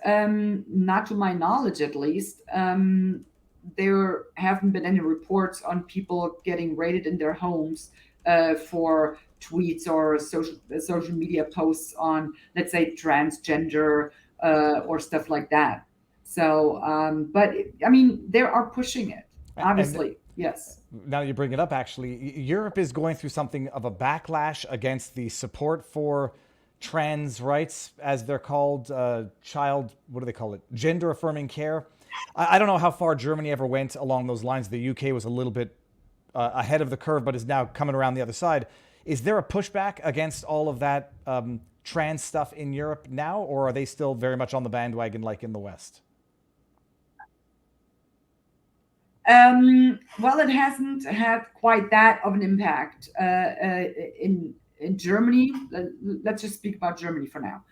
C: not to my knowledge at least, there haven't been any reports on people getting raided in their homes for tweets or social media posts on, let's say, transgender or stuff like that. So, but they are pushing it, obviously. Yes.
B: Now you bring it up, actually, Europe is going through something of a backlash against the support for trans rights, as they're called, what do they call it? Gender affirming care. I don't know how far Germany ever went along those lines. The UK was a little bit ahead of the curve, but is now coming around the other side. Is there a pushback against all of that trans stuff in Europe now, or are they still very much on the bandwagon like in the West?
C: Well, it hasn't had quite that of an impact in Germany. Let's just speak about Germany for now,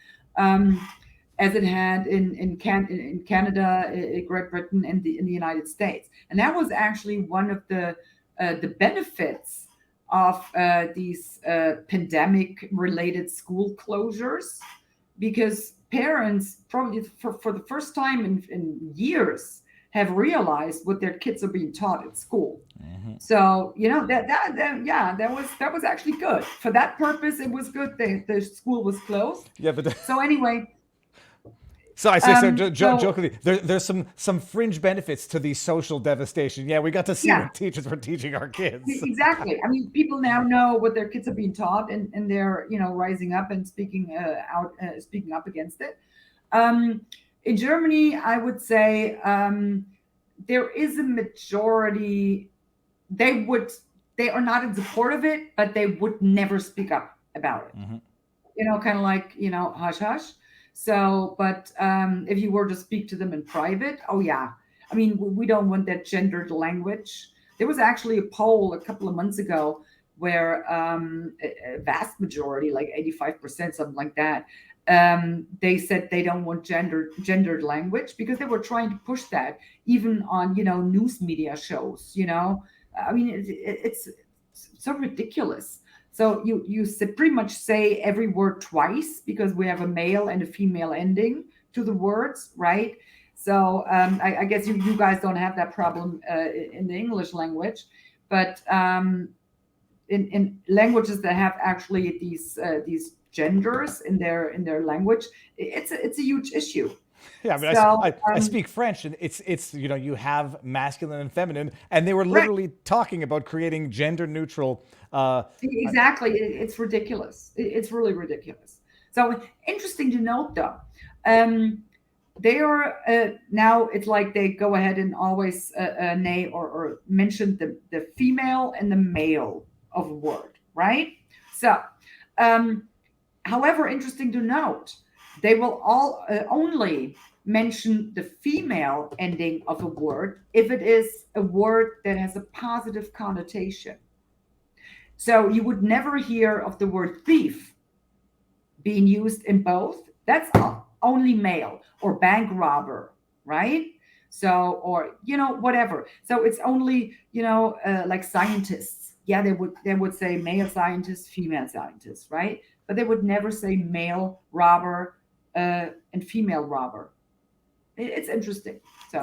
C: as it had in Canada, Great Britain, and in the United States. And that was actually one of the benefits of these pandemic-related school closures, because parents probably for the first time in years have realized what their kids are being taught at school. Mm-hmm. So that was actually good for that purpose. It was good. The school was closed.
B: Yeah, but
C: so anyway.
B: So I say jokingly, there's some fringe benefits to the social devastation. Yeah, we got to see what teachers were teaching our kids.
C: Exactly. People now know what their kids are being taught, and they're rising up and speaking up against it. In Germany, I would say there is a majority. They are not in support of it, but they would never speak up about it. Mm-hmm. Kind of like hush hush. So, but if you were to speak to them in private, oh yeah, we don't want that gendered language. There was actually a poll a couple of months ago where a vast majority, like 85%, something like that, they said they don't want gendered language, because they were trying to push that even on news media shows. It's so ridiculous. So you pretty much say every word twice, because we have a male and a female ending to the words, right? So I guess you guys don't have that problem in the English language, but in languages that have actually these genders in their language, it's a huge issue.
B: Yeah, I speak French, and it's you have masculine and feminine, and they were literally talking about creating gender neutral.
C: Exactly, it's ridiculous. It's really ridiculous. So interesting to note, though. They are now. It's like they go ahead and always name or mention the female and the male of a word, right? So, however, interesting to note, they will all only mention the female ending of a word if it is a word that has a positive connotation. So you would never hear of the word thief being used in both. That's only male. Or bank robber, right? So, or whatever. So it's only like scientists. Yeah, they would say male scientist, female scientist, right? But they would never say male robber and female robber. It's interesting. So,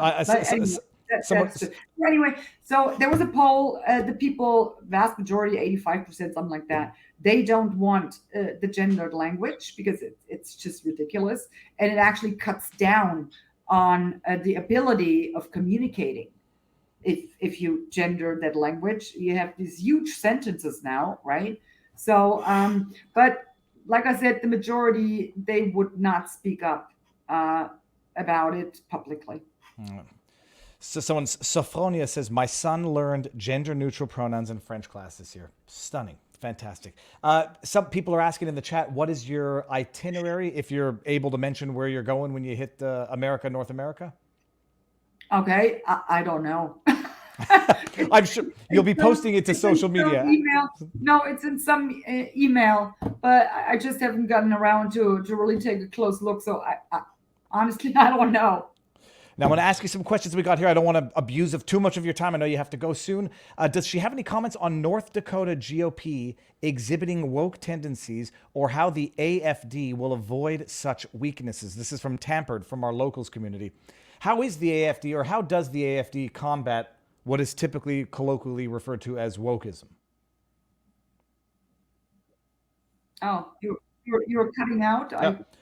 B: Someone,
C: That's true. Anyway, so there was a poll. The people, vast majority, 85%, something like that, they don't want the gendered language because it's just ridiculous, and it actually cuts down on the ability of communicating. If you gender that language, you have these huge sentences now, right? So, but like I said, the majority, they would not speak up uh, about it publicly.
B: so Sophronia says, my son learned gender neutral pronouns in French class this year. Stunning. Fantastic. Some people are asking in the chat, what is your itinerary, if you're able to mention where you're going when you hit America, North America?
C: Okay, I don't know.
B: I'm sure you'll be posting it to social media.
C: Email. No, it's in some email, but I just haven't gotten around to really take a close look. So I honestly, I don't know.
B: Now, I'm going to ask you some questions we got here. I don't want to abuse of too much of your time. I know you have to go soon. Does she have any comments on North Dakota GOP exhibiting woke tendencies, or how the AFD will avoid such weaknesses? This is from Tampere, from our locals community. How is the AFD, or how does the AFD combat what is typically colloquially referred to as wokeism?
C: Oh, you're cutting out.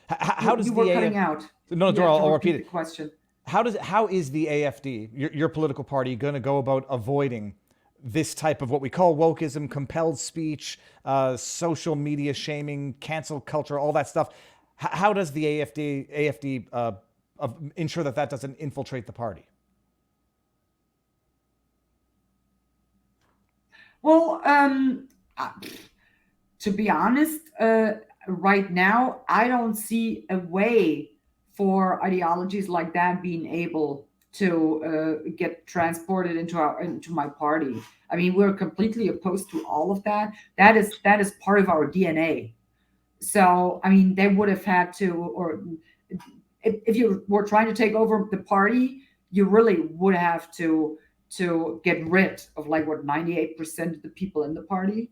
B: How does
C: you
B: the
C: were cutting out?
B: No,
C: You have
B: I'll
C: to
B: repeat
C: the
B: it.
C: question.
B: How is the AFD, your political party, going to go about avoiding this type of what we call wokeism, compelled speech, social media shaming, cancel culture, all that stuff? How does the AFD ensure that doesn't infiltrate the party?
C: Well, to be honest, right now, I don't see a way for ideologies like that being able to get transported into my party. I mean, we're completely opposed to all of that. That is part of our DNA. So, I mean, they would have had to, or if you were trying to take over the party, you really would have to get rid of like what 98% of the people in the party.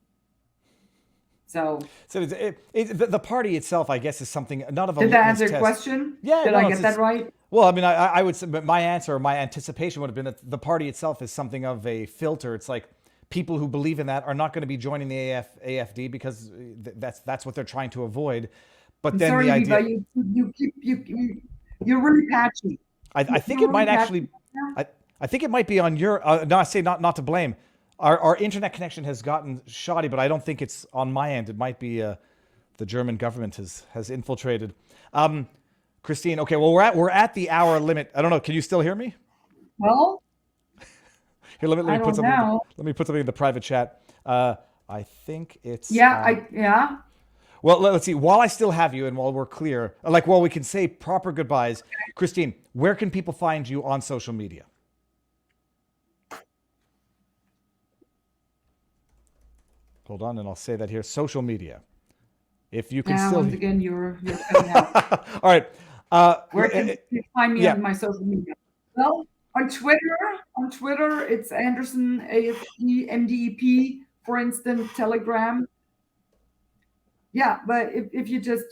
C: So
B: the party itself, I guess, is something not of a
C: did that
B: litmus
C: answer your
B: test.
C: question?
B: Yeah,
C: Did
B: no,
C: I get that right?
B: Well, I mean, I would say, but my answer, my anticipation would have been that the party itself is something of a filter. It's like people who believe in that are not going to be joining the AFD because that's what they're trying to avoid. But
C: I'm
B: then
C: sorry,
B: the idea,
C: Viva, you're really patchy.
B: I think
C: You're
B: it might
C: really
B: actually,
C: patchy.
B: I think it might be on your. No, I say not to blame. Our internet connection has gotten shoddy, but I don't think it's on my end. It might be the German government has infiltrated. Christine, okay, well we're at the hour limit. I don't know. Can you still hear me?
C: Well,
B: Here, let me
C: I
B: put
C: don't
B: something.
C: know.
B: Let me put something in the private chat. I think it's.
C: Yeah.
B: Well, let's see. While I still have you, and while we're clear, while we can say proper goodbyes, Christine, where can people find you on social media? Hold on, and I'll say that here. Social media. If you can still.
C: Once again, you're cutting out.
B: All right.
C: Where can you find me on my social media? Well, on Twitter, it's Anderson AFD MDEP, for instance, Telegram. Yeah, but if you just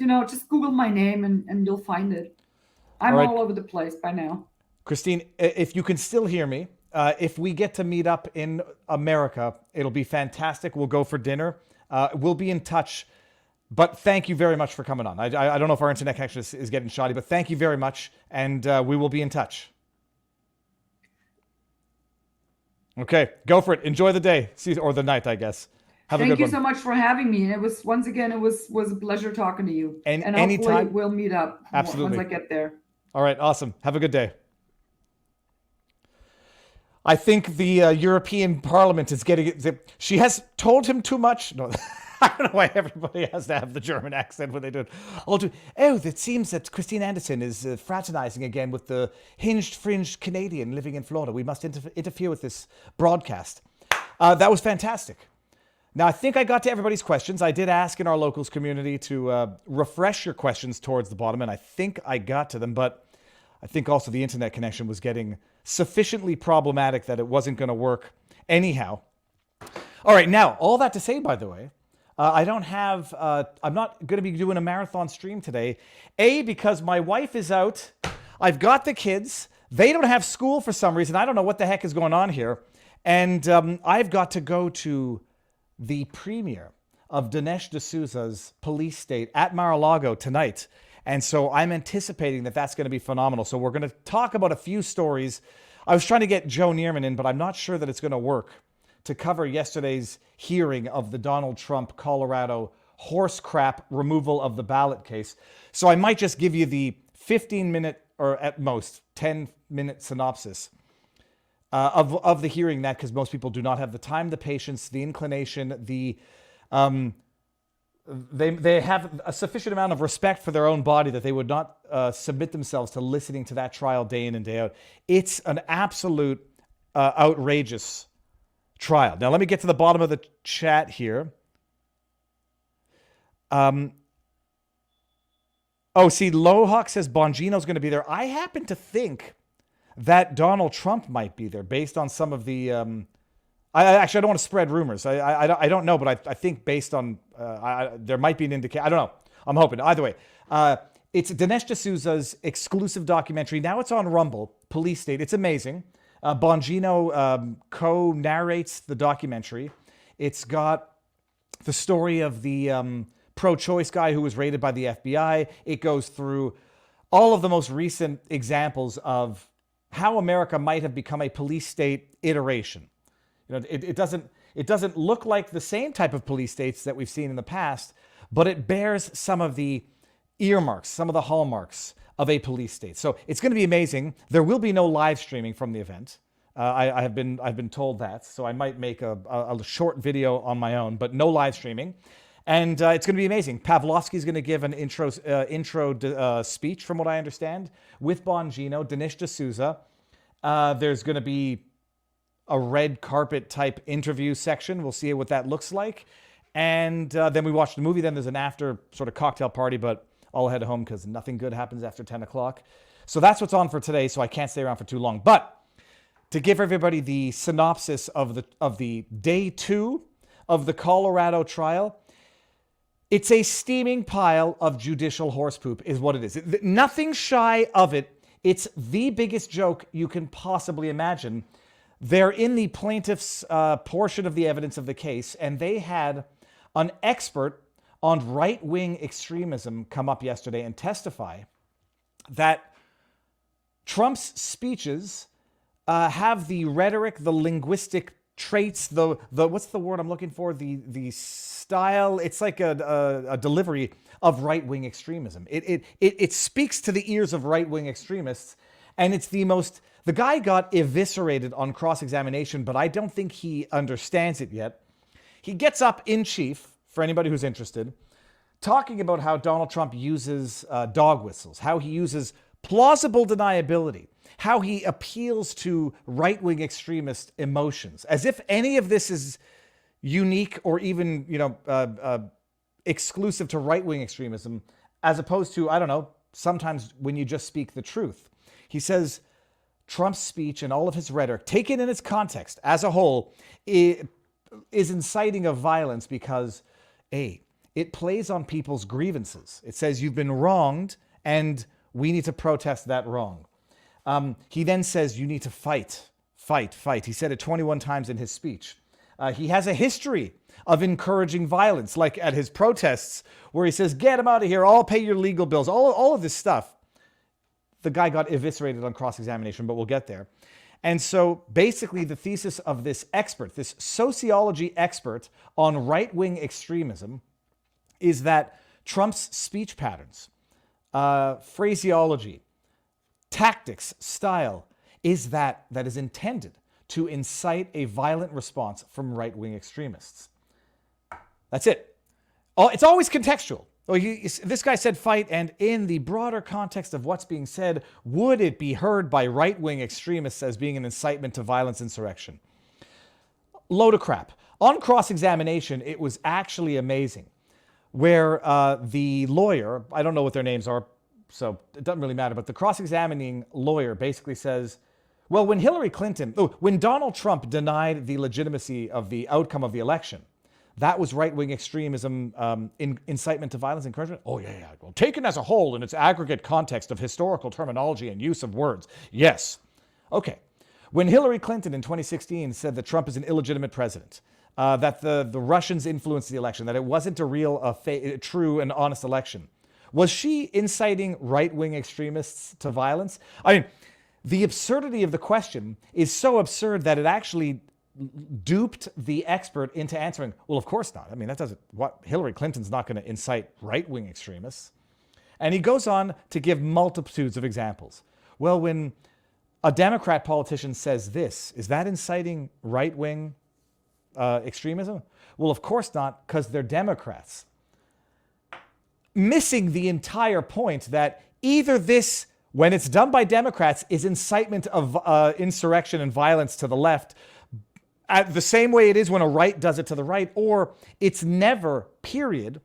C: Google my name and you'll find it. I'm all over the place by now.
B: Christine, if you can still hear me, if we get to meet up in America, it'll be fantastic. We'll go for dinner. We'll be in touch. But thank you very much for coming on. I don't know if our internet connection is getting shoddy, but thank you very much, and we will be in touch. Okay, go for it. Enjoy the day, or the night, I guess. Have a good one.
C: Thank you so much for having me. And it was a pleasure talking to you. And hopefully
B: anytime,
C: we'll meet up
B: absolutely
C: once I get there.
B: All right, awesome. Have a good day. I think the European Parliament is getting it. She has told him too much. No, I don't know why everybody has to have the German accent when they do it. It seems that Christine Anderson is fraternizing again with the hinged, fringed Canadian living in Florida. We must interfere with this broadcast. That was fantastic. Now, I think I got to everybody's questions. I did ask in our locals community to refresh your questions towards the bottom, and I think I got to them, but I think also the internet connection was getting sufficiently problematic that it wasn't going to work anyhow. All right, now, all that to say, by the way, I'm not going to be doing a marathon stream today. Because my wife is out. I've got the kids. They don't have school for some reason. I don't know what the heck is going on here. And I've got to go to the premiere of Dinesh D'Souza's Police State at Mar-a-Lago tonight. And so I'm anticipating that that's going to be phenomenal. So we're going to talk about a few stories. I was trying to get Joe Neerman in, but I'm not sure that it's going to work to cover yesterday's hearing of the Donald Trump Colorado horse crap removal of the ballot case. So I might just give you the 15-minute or at most 10-minute synopsis of the hearing, that because most people do not have the time, the patience, the inclination, the they have a sufficient amount of respect for their own body that they would not submit themselves to listening to that trial day in and day out. It's an absolute outrageous trial. Now, let me get to the bottom of the chat here. See, Lohawk says Bongino's going to be there. I happen to think that Donald Trump might be there based on some of the... I don't want to spread rumors. I don't know, but I think based on... there might be an indication. I don't know. I'm hoping. Either way, it's Dinesh D'Souza's exclusive documentary. Now it's on Rumble, Police State. It's amazing. Bongino co-narrates the documentary. It's got the story of the pro-choice guy who was raided by the FBI. It goes through all of the most recent examples of how America might have become a police state iteration. You know, it doesn't look like the same type of police states that we've seen in the past, but it bears some of the earmarks, some of the hallmarks of a police state. So it's going to be amazing. There will be no live streaming from the event. I've been told that, so I might make a short video on my own, but no live streaming. And it's going to be amazing. Pavlovsky's going to give an intro speech, from what I understand, with Bongino, Dinesh D'Souza. There's going to be a red carpet type interview section. We'll see what that looks like. And then we watch the movie. Then there's an after sort of cocktail party, but I'll head home because nothing good happens after 10 o'clock. So that's what's on for today, so I can't stay around for too long. But to give everybody the synopsis of the day 2 of the Colorado trial, it's a steaming pile of judicial horse poop is what it is. Nothing shy of it. It's the biggest joke you can possibly imagine. They're in the plaintiff's portion of the evidence of the case, and they had an expert on right-wing extremism come up yesterday and testify that Trump's speeches have the rhetoric, the linguistic traits, the what's the word I'm looking for? The style. It's like a delivery of right-wing extremism. It speaks to the ears of right-wing extremists, and it's the most... The guy got eviscerated on cross-examination, but I don't think he understands it yet. He gets up in chief, for anybody who's interested, talking about how Donald Trump uses dog whistles, how he uses plausible deniability, how he appeals to right-wing extremist emotions, as if any of this is unique or even, exclusive to right-wing extremism, as opposed to, I don't know, sometimes when you just speak the truth. He says Trump's speech and all of his rhetoric, taken in its context as a whole, is inciting of violence because, A, it plays on people's grievances. It says you've been wronged and we need to protest that wrong. He then says you need to fight, fight, fight. He said it 21 times in his speech. He has a history of encouraging violence, like at his protests where he says, get him out of here, I'll pay your legal bills, all of this stuff. The guy got eviscerated on cross-examination, but we'll get there. And so basically the thesis of this expert, this sociology expert on right-wing extremism, is that Trump's speech patterns, phraseology, tactics, style, is that is intended to incite a violent response from right-wing extremists. That's it. It's always contextual. This guy said fight, and in the broader context of what's being said, would it be heard by right-wing extremists as being an incitement to violence, insurrection? Load of crap. On cross-examination, it was actually amazing, where the lawyer, I don't know what their names are, so it doesn't really matter, but the cross-examining lawyer basically says, well, when Donald Trump denied the legitimacy of the outcome of the election, that was right-wing extremism, incitement to violence, encouragement? Oh, yeah. Well, taken as a whole in its aggregate context of historical terminology and use of words, yes. Okay. When Hillary Clinton in 2016 said that Trump is an illegitimate president, that the Russians influenced the election, that it wasn't a real, true and honest election, was she inciting right-wing extremists to violence? I mean, the absurdity of the question is so absurd that it actually duped the expert into answering, well, of course not. I mean, Hillary Clinton's not going to incite right-wing extremists. And he goes on to give multitudes of examples. Well, when a Democrat politician says this, is that inciting right-wing extremism? Well, of course not, because they're Democrats. Missing the entire point that either this, when it's done by Democrats, is incitement of insurrection and violence to the left, the same way it is when a right does it to the right, or it's never, period,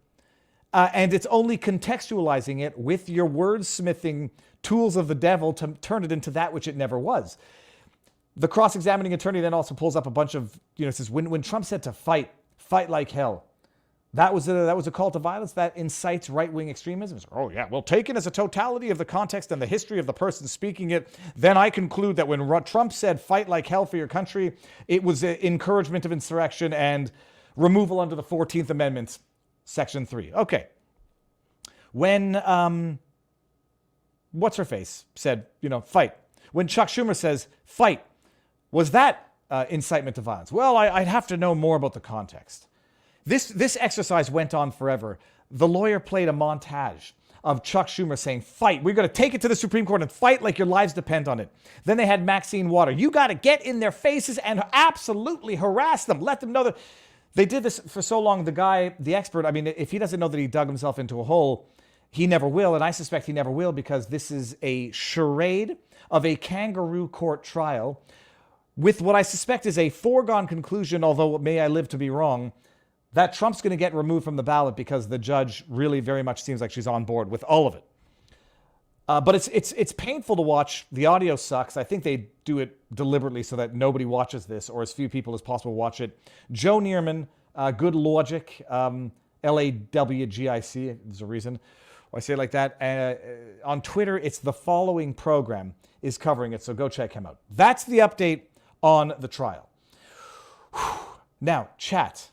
B: and it's only contextualizing it with your wordsmithing tools of the devil to turn it into that which it never was. The cross-examining attorney then also pulls up a bunch of, says when Trump said to fight like hell, that was a call to violence that incites right-wing extremism. Oh yeah, well, taken as a totality of the context and the history of the person speaking it, then I conclude that when Trump said fight like hell for your country, it was encouragement of insurrection and removal under the 14th Amendment, Section 3. Okay. When, what's her face said, fight. When Chuck Schumer says fight, was that incitement to violence? Well, I'd have to know more about the context. This exercise went on forever. The lawyer played a montage of Chuck Schumer saying, fight. We're going to take it to the Supreme Court and fight like your lives depend on it. Then they had Maxine Waters. You got to get in their faces and absolutely harass them. Let them know that they did this for so long. The guy, the expert, I mean, if he doesn't know that he dug himself into a hole, he never will. And I suspect he never will, because this is a charade of a kangaroo court trial with what I suspect is a foregone conclusion, although may I live to be wrong, that Trump's going to get removed from the ballot because the judge really very much seems like she's on board with all of it. But it's painful to watch. The audio sucks. I think they do it deliberately so that nobody watches this, or as few people as possible watch it. Joe Neerman, Good Logic, LAWGIC, there's a reason why I say it like that. On Twitter, it's The Following Program is covering it, so go check him out. That's the update on the trial. Now, chat.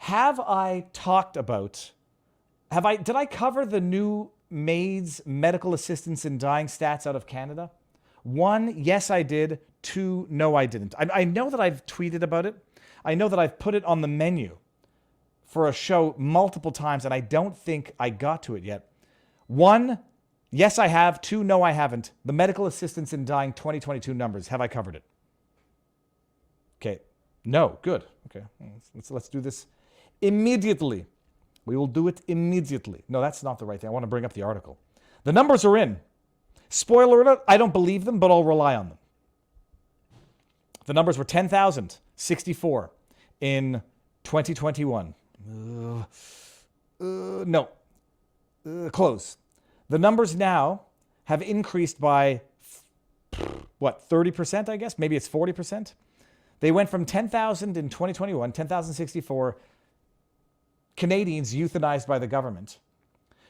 B: Did I cover the new maids, medical assistants in dying stats out of Canada? 1, yes, I did. 2, no, I didn't. I know that I've tweeted about it. I know that I've put it on the menu for a show multiple times, and I don't think I got to it yet. 1, yes, I have. 2, no, I haven't. The medical assistants in dying 2022 numbers. Have I covered it? Okay. No. Good. Okay. Let's do this immediately. We will do it immediately. No, that's not the right thing. I want to bring up the article. The numbers are in. Spoiler alert, I don't believe them, but I'll rely on them. The numbers were 10,064 in 2021. Close. The numbers now have increased by, 30%, I guess? Maybe it's 40%. They went from 10,000 in 2021, 10,064 Canadians euthanized by the government,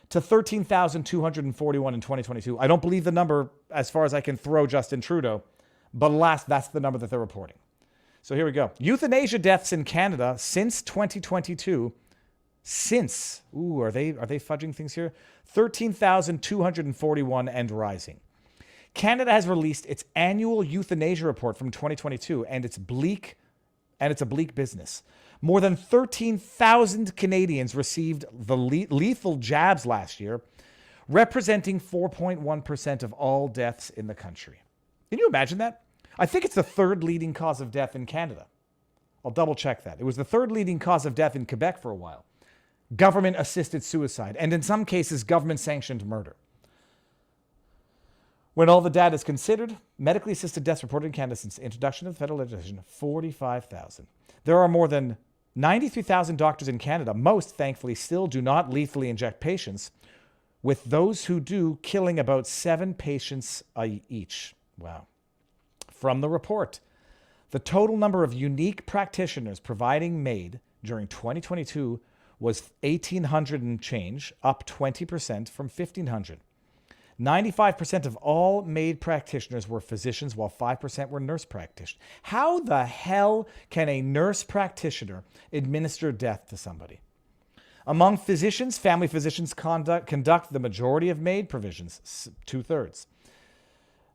B: to 13,241 in 2022. I don't believe the number as far as I can throw Justin Trudeau, but alas, that's the number that they're reporting. So here we go. Euthanasia deaths in Canada since 2022. Are they fudging things here? 13,241 and rising. Canada has released its annual euthanasia report from 2022, and it's bleak, and it's a bleak business. More than 13,000 Canadians received the lethal jabs last year, representing 4.1% of all deaths in the country. Can you imagine that? I think it's the third leading cause of death in Canada. I'll double check that. It was the third leading cause of death in Quebec for a while. Government-assisted suicide, and in some cases, government-sanctioned murder. When all the data is considered, medically assisted deaths reported in Canada since the introduction of federal legislation, 45,000. There are more than 93,000 doctors in Canada. Most, thankfully, still do not lethally inject patients, with those who do killing about 7 patients each. Wow. From the report, the total number of unique practitioners providing during 2022 was 1,800 and change, up 20% from 1,500. 95% of all MAID practitioners were physicians, while 5% were nurse practitioners. How the hell can a nurse practitioner administer death to somebody? Among physicians, family physicians conduct the majority of MAID provisions, 2/3.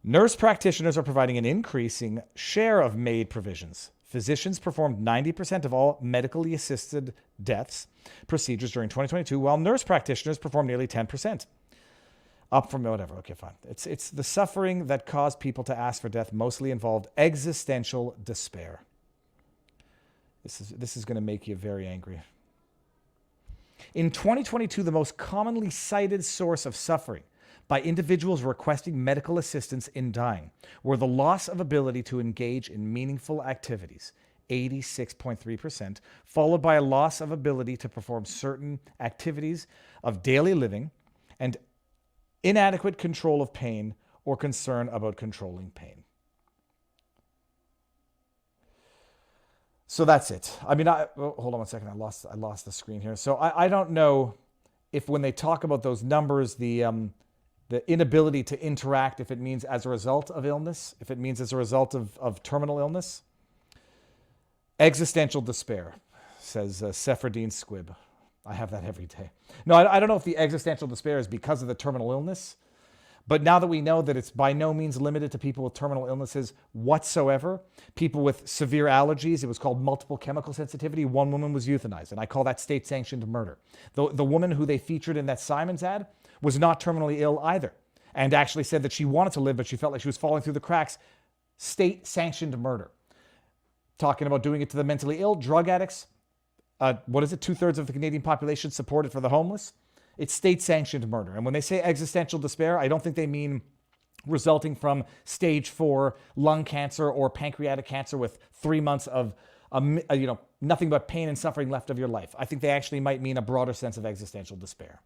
B: Nurse practitioners are providing an increasing share of MAID provisions. Physicians performed 90% of all medically assisted deaths procedures during 2022, while nurse practitioners performed nearly 10%. Up from whatever. Okay, fine. It's the suffering that caused people to ask for death mostly involved existential despair. This is going to make you very angry. In 2022, the most commonly cited source of suffering by individuals requesting medical assistance in dying were the loss of ability to engage in meaningful activities, 86.3%, followed by a loss of ability to perform certain activities of daily living and inadequate control of pain or concern about controlling pain. So that's it. I mean, hold on one second. I lost the screen here. So I don't know if when they talk about those numbers, the inability to interact, if it means as a result of illness, if it means as a result of terminal illness. Existential despair, says Sephardine Squibb. I have that every day. No, I don't know if the existential despair is because of the terminal illness, but now that we know that it's by no means limited to people with terminal illnesses whatsoever, people with severe allergies, it was called multiple chemical sensitivity. One woman was euthanized, and I call that state-sanctioned murder. The woman who they featured in that Simon's ad was not terminally ill either, and actually said that she wanted to live, but she felt like she was falling through the cracks. State-sanctioned murder. Talking about doing it to the mentally ill, drug addicts, 2/3 of the Canadian population supported for the homeless. It's state-sanctioned murder. And when they say existential despair, I don't think they mean resulting from stage 4 lung cancer or pancreatic cancer with 3 months of nothing but pain and suffering left of your life. I think they actually might mean a broader sense of existential despair.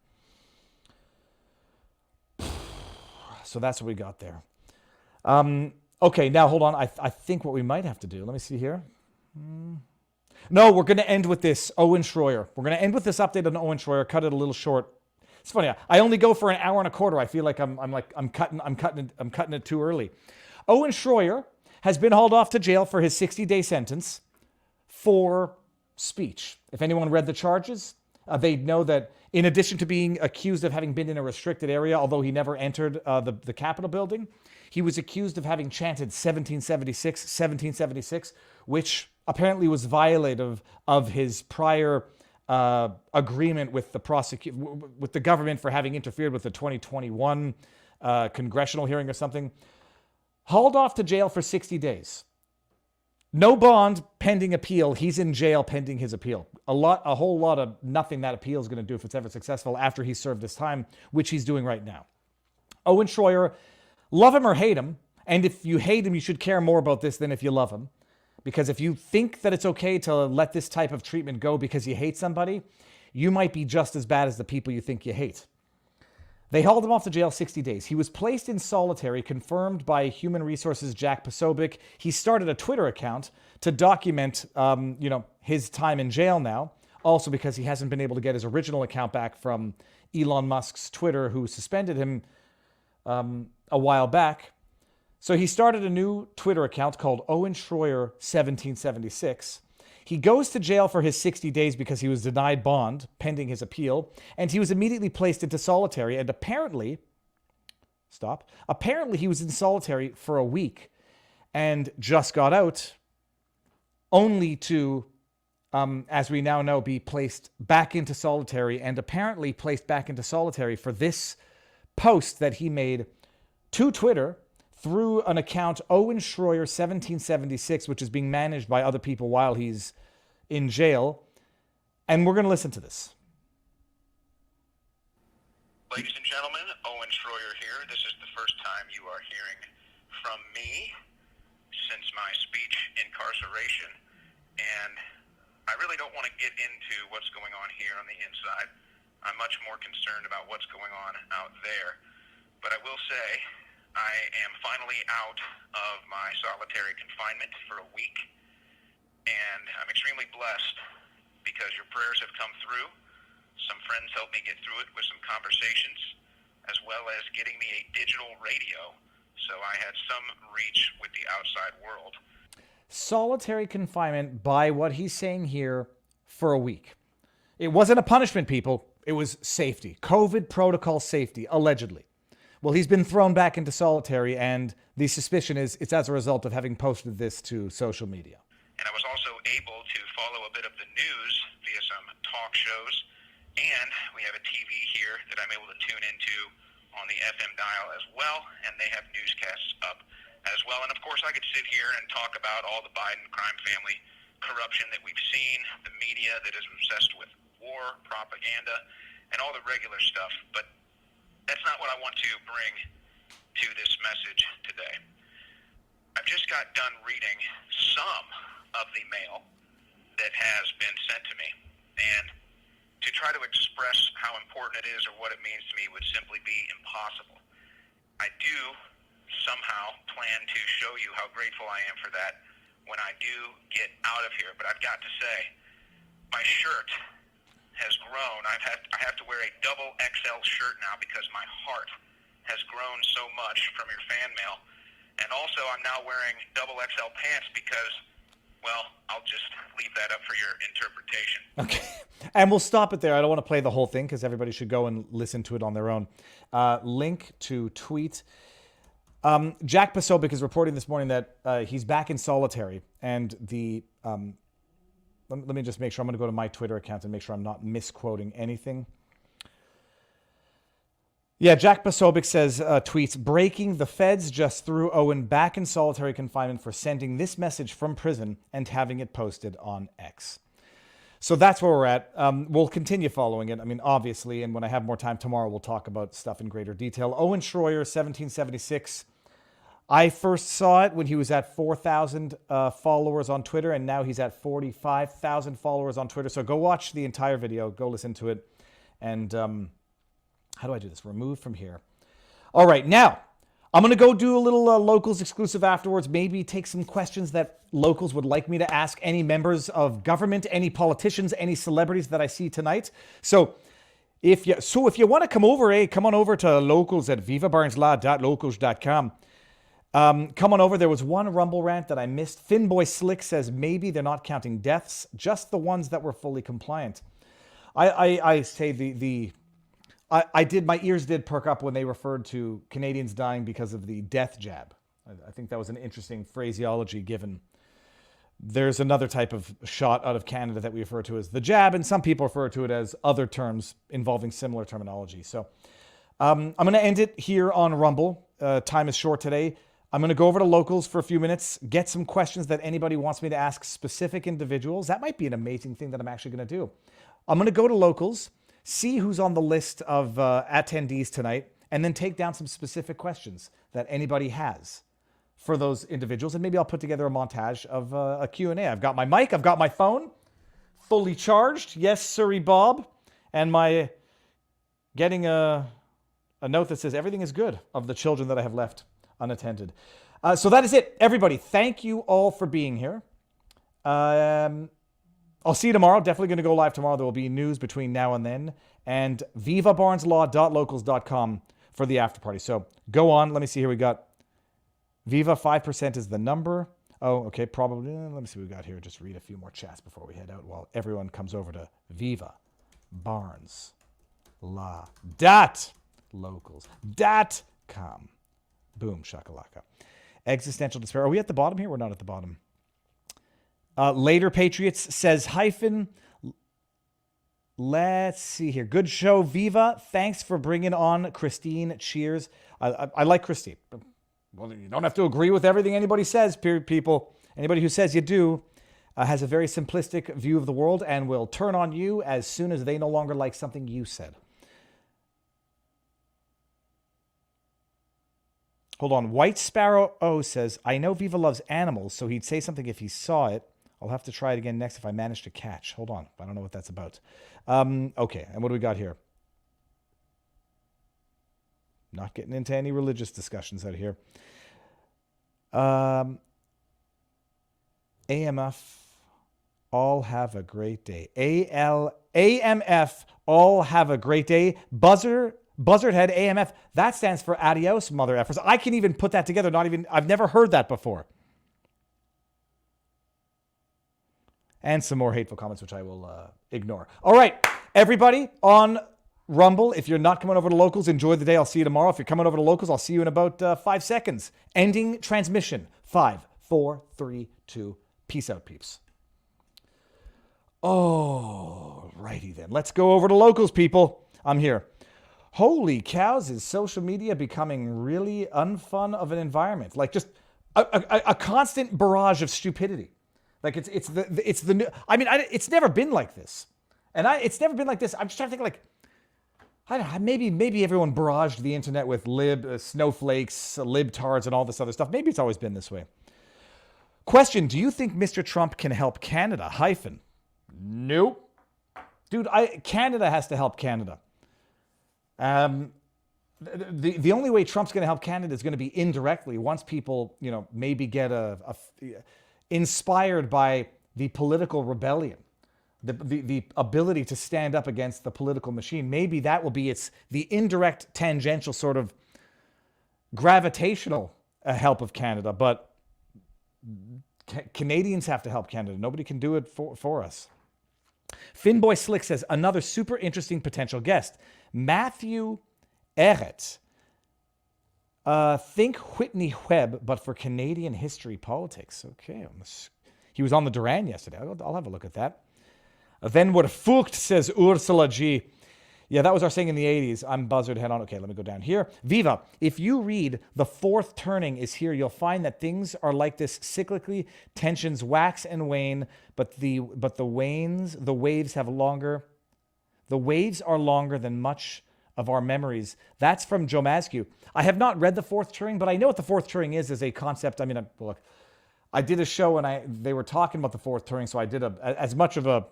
B: So that's what we got there. Okay, now hold on. I think what we might have to do, let me see here. No, we're going to end with this. Owen Schroyer. We're going to end with this update on Owen Schroyer. Cut it a little short. It's funny. I only go for an hour and a quarter. I feel like I'm cutting it too early. Owen Schroyer has been hauled off to jail for his 60-day sentence for speech. If anyone read the charges, they'd know that in addition to being accused of having been in a restricted area, although he never entered the Capitol building, he was accused of having chanted 1776, which apparently was violative of his prior agreement with the government for having interfered with the 2021 congressional hearing or something. Hauled off to jail for 60 days. No bond pending appeal. He's in jail pending his appeal. A whole lot of nothing that appeal is going to do if it's ever successful after he's served his time, which he's doing right now. Owen Schroyer, love him or hate him, and if you hate him, you should care more about this than if you love him. Because if you think that it's okay to let this type of treatment go because you hate somebody, you might be just as bad as the people you think you hate. They hauled him off to jail 60 days. He was placed in solitary, confirmed by Human Resources Jack Posobiec. He started a Twitter account to document, his time in jail now. Also because he hasn't been able to get his original account back from Elon Musk's Twitter, who suspended him a while back. So he started a new Twitter account called Owen Schroyer 1776. He goes to jail for his 60 days because he was denied bond pending his appeal, and he was immediately placed into solitary, and apparently he was in solitary for a week and just got out only to, as we now know, be placed back into solitary, and apparently placed back into solitary for this post that he made to Twitter through an account, Owen Schroyer 1776, which is being managed by other people while he's in jail. And we're going to listen to this.
D: Ladies and gentlemen, Owen Schroyer here. This is the first time you are hearing from me since my speech incarceration. And I really don't want to get into what's going on here on the inside. I'm much more concerned about what's going on out there. But I will say, I am finally out of my solitary confinement for a week, and I'm extremely blessed because prayers have come through. Some friends helped me get through it with some conversations, as well as getting me a digital radio, so I had some reach with the outside world.
B: Solitary confinement, by what he's saying here, for a week. It wasn't a punishment, people. It was safety. COVID protocol safety, allegedly. Well, he's been thrown back into solitary, and the suspicion is it's as a result of having posted this to social media.
D: And I was also able to follow a bit of the news via some talk shows, and we have a TV here that I'm able to tune into on the FM dial as well, and they have newscasts up as well. And of course, I could sit here and talk about all the Biden crime family corruption that we've seen, the media that is obsessed with war, propaganda, and all the regular stuff. But that's not what I want to bring to this message today. I've just got done reading some of the mail that has been sent to me, and to try to express how important it is or what it means to me would simply be impossible. I do somehow plan to show you how grateful I am for that when I do get out of here. But I've got to say, my shirt has grown. I have to wear a double XL shirt now because my heart has grown so much from your fan mail. And also I'm now wearing double XL pants because, well, I'll just leave that up for your interpretation.
B: Okay. And we'll stop it there. I don't want to play the whole thing because everybody should go and listen to it on their own. Link to tweet. Jack Posobiec is reporting this morning that he's back in solitary. And the... let me just make sure. I'm going to go to my Twitter account and make sure I'm not misquoting anything. Yeah, Jack Posobiec says, tweets, breaking, the feds just threw Owen back in solitary confinement for sending this message from prison and having it posted on X. So that's where we're at. We'll continue following it. I mean, obviously, and when I have more time tomorrow, we'll talk about stuff in greater detail. Owen Schroyer, 1776. I first saw it when he was at 4,000 followers on Twitter, and now he's at 45,000 followers on Twitter. So go watch the entire video. Go listen to it. And how do I do this? Remove from here. All right, now I'm going to go do a little Locals exclusive afterwards. Maybe take some questions that Locals would like me to ask any members of government, any politicians, any celebrities that I see tonight. So if you want to come over, come on over to Locals at vivabarneslaw.locals.com. Come on over. There was one Rumble rant that I missed. Finboy Slick says maybe they're not counting deaths, just the ones that were fully compliant. I say my ears did perk up when they referred to Canadians dying because of the death jab. I think that was an interesting phraseology given. There's another type of shot out of Canada that we refer to as the jab, and some people refer to it as other terms involving similar terminology. So I'm going to end it here on Rumble. Time is short today. I'm going to go over to Locals for a few minutes, get some questions that anybody wants me to ask specific individuals. That might be an amazing thing that I'm actually going to do. I'm going to go to Locals, see who's on the list of attendees tonight, and then take down some specific questions that anybody has for those individuals. And maybe I'll put together a montage of a Q&A. I've got my mic, I've got my phone, fully charged. Yes, Surrey Bob. And my getting a note that says everything is good of the children that I have left unattended. So that is it. Everybody, thank you all for being here. I'll see you tomorrow. Definitely going to go live tomorrow. There will be news between now and then. And vivabarneslaw.locals.com for the after party. So go on. Let me see here. We got Viva 5% is the number. Oh, okay. Probably. Let me see what we got here. Just read a few more chats before we head out while everyone comes over to vivabarneslaw.locals.com. Boom, shakalaka. Existential despair. Are we at the bottom here? We're not at the bottom. Later Patriots says hyphen. Let's see here. Good show, Viva. Thanks for bringing on Christine. Cheers. I like Christine. Well, you don't have to agree with everything anybody says, people. Anybody who says you do has a very simplistic view of the world and will turn on you as soon as they no longer like something you said. Hold on. White Sparrow O says, I know Viva loves animals, so he'd say something if he saw it. I'll have to try it again next if I manage to catch. Hold on. I don't know what that's about. Okay. And what do we got here? Not getting into any religious discussions out here. AMF. all have a great day. AMF, all have a great day. Buzzard head AMF. That stands for adios, mother effers. I can even put that together. I've never heard that before. And some more hateful comments, which I will ignore. All right, everybody on Rumble, if you're not coming over to Locals, enjoy the day. I'll see you tomorrow. If you're coming over to Locals, I'll see you in about 5 seconds. Ending transmission. 5, 4, 3, 2. Peace out, peeps. Oh, righty then. Let's go over to Locals, people. I'm here. Holy cows, is social media becoming really unfun of an environment? Like just a constant barrage of stupidity. Like it's the new. I mean, it's never been like this, and it's never been like this. I'm just trying to think like, I don't know, maybe everyone barraged the internet with snowflakes, libtards, and all this other stuff. Maybe it's always been this way. Question: do you think Mr. Trump can help Canada? Nope, dude. Canada has to help Canada. The only way Trump's going to help Canada is going to be indirectly once people, maybe get inspired by the political rebellion, the ability to stand up against the political machine. Maybe that will be the indirect, tangential sort of gravitational help of Canada. But Canadians have to help Canada. Nobody can do it for us. Finboy Slick says, another super interesting potential guest. Matthew Ehret. Think Whitney Webb, but for Canadian history politics. Okay. He was on the Duran yesterday. I'll have a look at that. Then what Fucht, says Ursula G. Yeah, that was our saying in the 80s. I'm buzzard head on. Okay, let me go down here. Viva, if you read The Fourth Turning is Here, you'll find that things are like this cyclically. Tensions wax and wane, but the waves are longer than much of our memories. That's from Joe Mascu. I have not read The Fourth Turning, but I know what The Fourth Turning is as a concept. I mean, look, I did a show and they were talking about The Fourth Turning, so I did as much of a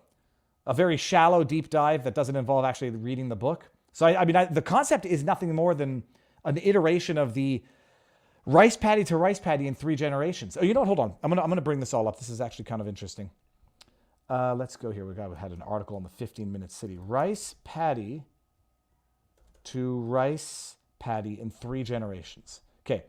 B: very shallow deep dive that doesn't involve actually reading the book. So the concept is nothing more than an iteration of the rice paddy to rice paddy in 3 generations. Oh, you know what? Hold on. I'm gonna bring this all up. This is actually kind of interesting. Let's go here. We had an article on the 15-minute city. Rice paddy to rice paddy in 3 generations. Okay,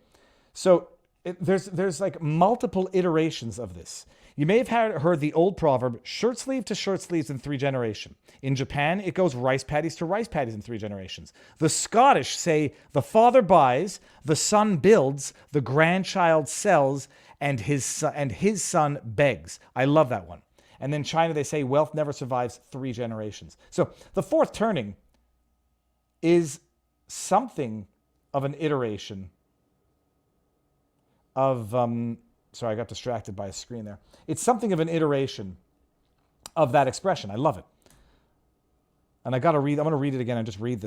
B: so there's like multiple iterations of this. You may have heard the old proverb, shirt sleeve to shirt sleeves in 3 generations. In Japan, it goes rice paddies to rice paddies in 3 generations. The Scottish say the father buys, the son builds, the grandchild sells, and his son begs. I love that one. And then China, they say wealth never survives 3 generations. So the Fourth Turning is something of an iteration of... sorry, I got distracted by a screen there. It's something of an iteration of that expression. I love it. And I'm going to read it again and just read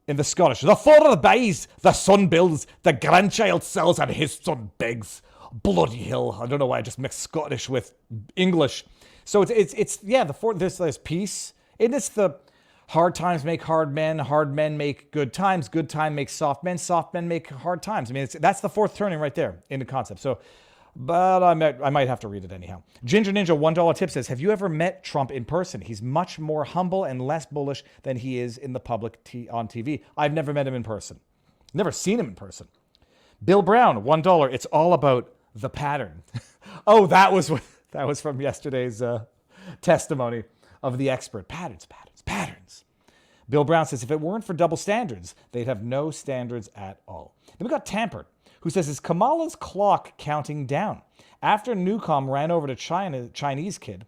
B: in the Scottish. The father buys, the son builds, the grandchild sells, and his son begs. Bloody hell. I don't know why I just mixed Scottish with English. So there's peace. And it's the hard times make hard men make good times make soft men make hard times. I mean, that's the Fourth Turning right there in the concept. So, but I might have to read it anyhow. Ginger Ninja $1 tip says, have you ever met Trump in person? He's much more humble and less bullish than he is in the public on TV. I've never met him in person. Never seen him in person. Bill Brown $1. It's all about the pattern. Oh, that was from yesterday's testimony of the expert. Patterns. Bill Brown says, if it weren't for double standards, they'd have no standards at all. Then we got Tampered, who says, is Kamala's clock counting down? After Newcom ran over to Chinese kid,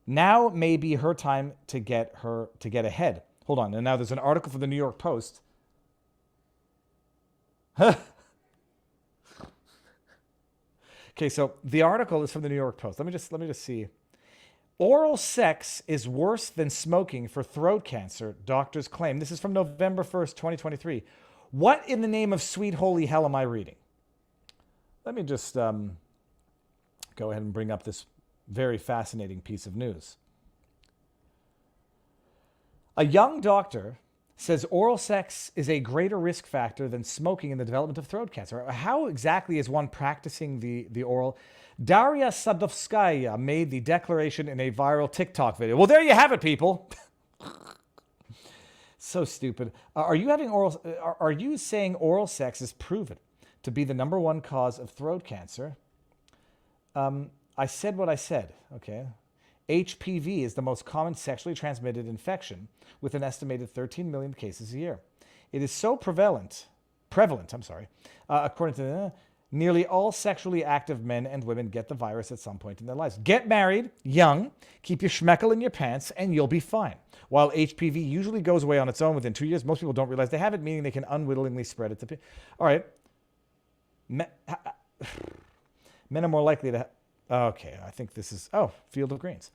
B: now may be her time to get ahead. Hold on. And now there's an article from the New York Post. Okay, so the article is from the New York Post. Let me just see. Oral sex is worse than smoking for throat cancer, doctors claim. This is from November 1st, 2023. What in the name of sweet holy hell am I reading? Let me just go ahead and bring up this very fascinating piece of news. A young doctor says oral sex is a greater risk factor than smoking in the development of throat cancer. How exactly is one practicing the oral? Daria Sadovskaya made the declaration in a viral TikTok video. Well, there you have it, people. So stupid. Are you saying oral sex is proven to be the number one cause of throat cancer? I said what I said, okay? HPV is the most common sexually transmitted infection with an estimated 13 million cases a year. It is so prevalent, according to nearly all sexually active men and women get the virus at some point in their lives. Get married, young, keep your schmeckel in your pants, and you'll be fine. While HPV usually goes away on its own within 2 years, most people don't realize they have it, meaning they can unwittingly spread it to people. All right. Men are more likely to... Okay, I think this is... Oh, Field of Greens.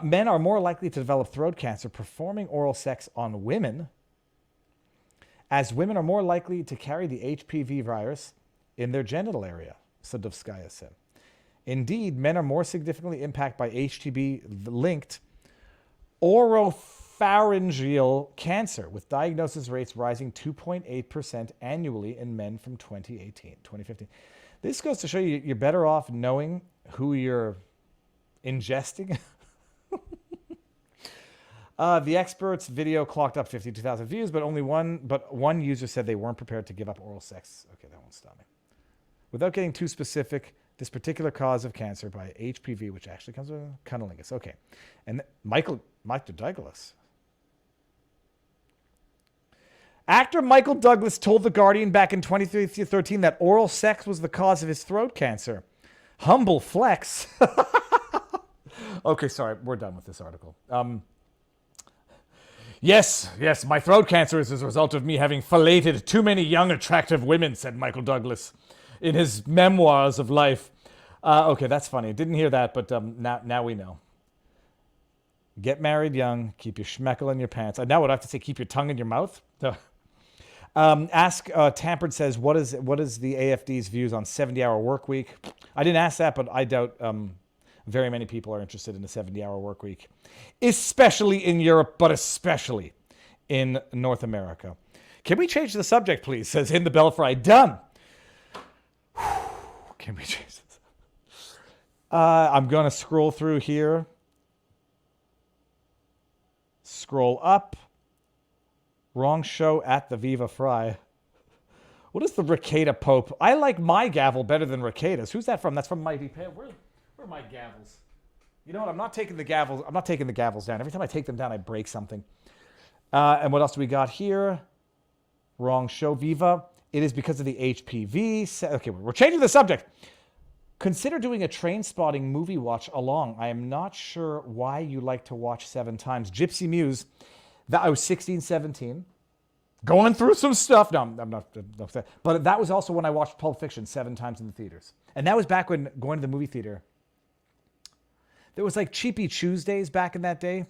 B: Men are more likely to develop throat cancer performing oral sex on women, as women are more likely to carry the HPV virus in their genital area, Sadovskaya said. Indeed, men are more significantly impacted by HPV-linked oropharyngeal cancer, with diagnosis rates rising 2.8% annually in men from 2015. This goes to show you you're better off knowing who you're ingesting. The experts' video clocked up 52,000 views, but one user said they weren't prepared to give up oral sex. Okay, that won't stop me. Without getting too specific, this particular cause of cancer by HPV, which actually comes with cunnilingus. Okay, and Michael Douglas. Actor Michael Douglas told The Guardian back in 2013 that oral sex was the cause of his throat cancer. Humble flex. Okay, sorry, we're done with this article. Yes, my throat cancer is as a result of me having filleted too many young, attractive women, said Michael Douglas in his memoirs of life. Okay, that's funny. Didn't hear that, but now we know. Get married young, keep your schmeckel in your pants. Now what do I have to say? Keep your tongue in your mouth? Ask Tampered says, what is the AFD's views on 70-hour work week? I didn't ask that, but I doubt very many people are interested in a 70-hour work week, especially in Europe, but especially in North America. Can we change the subject, please? Says In the Belfry. Done. Can we change this? I'm going to scroll through here. Scroll up. Wrong show at the Viva Frei. What is the Ricada Pope? I like my gavel better than Ricada's. Who's that from? That's from Mighty Pale. Where are my gavels? You know what? I'm not taking the gavels down. Every time I take them down, I break something. And what else do we got here? Wrong show, Viva. It is because of the HPV. Okay, we're changing the subject. Consider doing a Trainspotting movie watch along. I am not sure why you like to watch 7 times. Gypsy Muse. That I was 16, 17, going through some stuff. No, I'm not upset. But that was also when I watched Pulp Fiction 7 times in the theaters. And that was back when going to the movie theater, there was like Cheapy Tuesdays back in that day.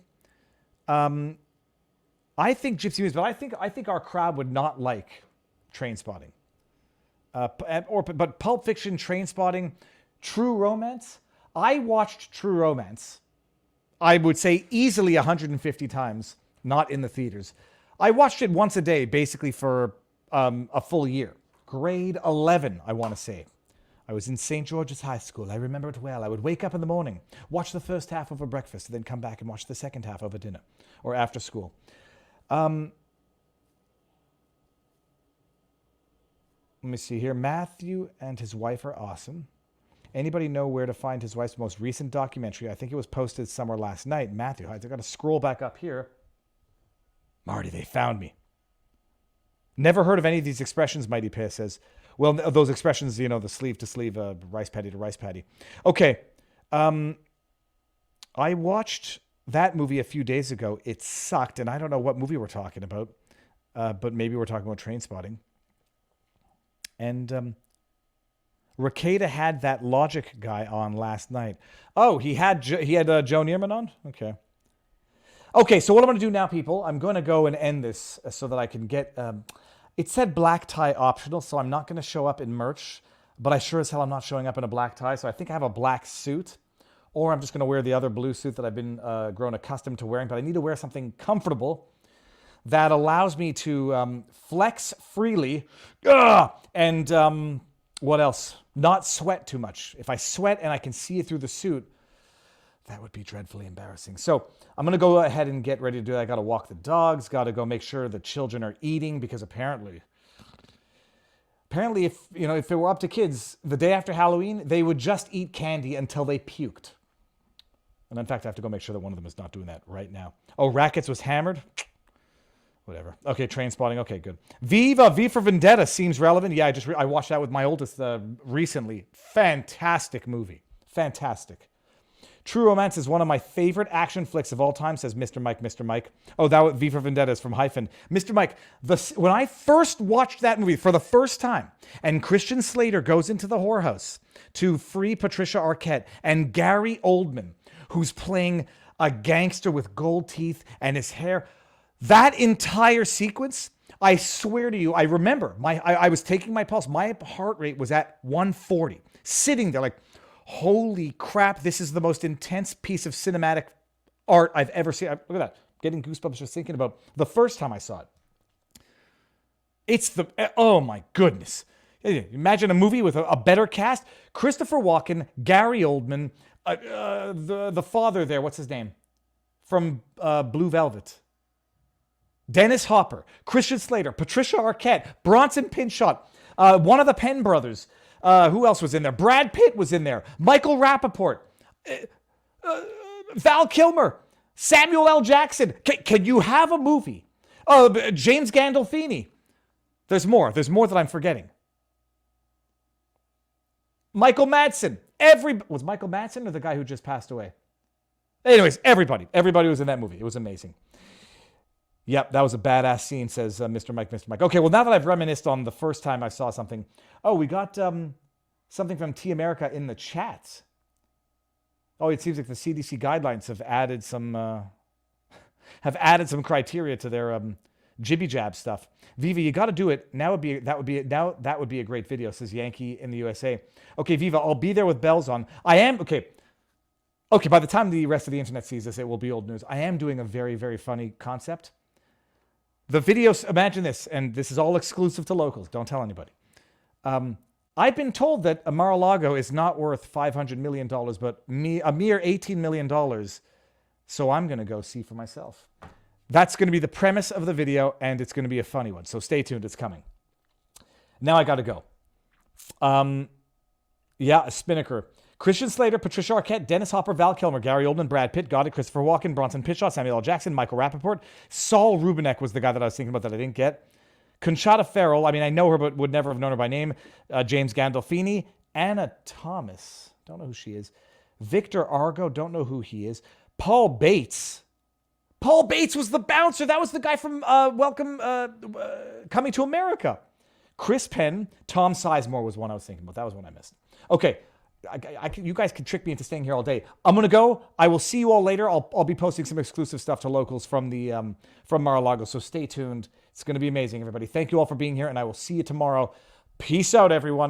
B: I think Gypsy Muse, but I think our crowd would not like Trainspotting. But Pulp Fiction, Trainspotting, True Romance. I watched True Romance, I would say easily 150 times. Not in the theaters. I watched it once a day, basically for a full year. Grade 11, I want to say. I was in St. George's High School. I remember it well. I would wake up in the morning, watch the first half over breakfast, and then come back and watch the second half over dinner or after school. Let me see here. Matthew and his wife are awesome. Anybody know where to find his wife's most recent documentary? I think it was posted somewhere last night. Matthew, I've got to scroll back up here. Marty, they found me. Never heard of any of these expressions, Mighty Piss says. Well, those expressions, the sleeve to sleeve, rice patty to rice patty. Okay. I watched that movie a few days ago. It sucked, and I don't know what movie we're talking about, but maybe we're talking about Trainspotting. And Ricada had that Logic guy on last night. Oh, he had Joe Neerman on? Okay, so what I'm going to do now, people, I'm going to go and end this so that I can get... it said black tie optional, so I'm not going to show up in merch, but I sure as hell I'm not showing up in a black tie, so I think I have a black suit, or I'm just going to wear the other blue suit that I've been grown accustomed to wearing, but I need to wear something comfortable that allows me to flex freely. And what else? Not sweat too much. If I sweat and I can see it through the suit, that would be dreadfully embarrassing. So I'm going to go ahead and get ready to do that. I got to walk the dogs, got to go make sure the children are eating, because apparently if it were up to kids, the day after Halloween, they would just eat candy until they puked. And in fact, I have to go make sure that one of them is not doing that right now. Oh, Rackets was hammered? Whatever. Okay, Trainspotting. Okay, good. V for Vendetta seems relevant. Yeah, I watched that with my oldest recently. Fantastic movie. Fantastic. True Romance is one of my favorite action flicks of all time, says Mr. Mike, Mr. Mike. Oh, that V for Vendetta is from Hyphen. Mr. Mike, when I first watched that movie for the first time, and Christian Slater goes into the whorehouse to free Patricia Arquette, and Gary Oldman, who's playing a gangster with gold teeth and his hair, that entire sequence, I swear to you, I remember, I was taking my pulse. My heart rate was at 140, sitting there like, holy crap, this is the most intense piece of cinematic art I've ever seen. Look at that. Getting goosebumps just thinking about the first time I saw it. Oh my goodness. Imagine a movie with a better cast. Christopher Walken, Gary Oldman, the father there, what's his name? From Blue Velvet. Dennis Hopper, Christian Slater, Patricia Arquette, Bronson Pinchot, one of the Penn brothers. Who else was in there? Brad Pitt was in there. Michael Rappaport. Val Kilmer. Samuel L. Jackson. Can you have a movie? James Gandolfini. There's more. There's more that I'm forgetting. Michael Madsen. Was Michael Madsen or the guy who just passed away? Anyways, everybody. Everybody was in that movie. It was amazing. Yep, that was a badass scene, says Mr. Mike, Mr. Mike. Okay, well, now that I've reminisced on the first time I saw something. Oh, we got something from T America in the chat. Oh, it seems like the CDC guidelines have added some criteria to their jibby jab stuff. Viva, you got to do it. That would be a great video, says Yankee in the USA. Okay, Viva, I'll be there with bells on. I am okay. Okay, by the time the rest of the internet sees this, it will be old news. I am doing a very, very funny concept. The videos, imagine this, and this is all exclusive to locals. Don't tell anybody. I've been told that Mar-a-Lago is not worth $500 million, but a mere $18 million. So I'm going to go see for myself. That's going to be the premise of the video, and it's going to be a funny one. So stay tuned. It's coming. Now I got to go. A Spinnaker. Christian Slater, Patricia Arquette, Dennis Hopper, Val Kilmer, Gary Oldman, Brad Pitt, Goddard, Christopher Walken, Bronson Pinchot, Samuel L. Jackson, Michael Rappaport. Saul Rubinek was the guy that I was thinking about that I didn't get. Conchata Ferrell, I know her, but would never have known her by name. James Gandolfini. Anna Thomas, don't know who she is. Victor Argo, don't know who he is. Paul Bates. Paul Bates was the bouncer. That was the guy from Coming to America. Chris Penn. Tom Sizemore was one I was thinking about. That was one I missed. Okay. You guys can trick me into staying here all day. I'm going to go. I will see you all later. I'll be posting some exclusive stuff to locals from Mar-a-Lago. So stay tuned. It's going to be amazing, everybody. Thank you all for being here, and I will see you tomorrow. Peace out, everyone.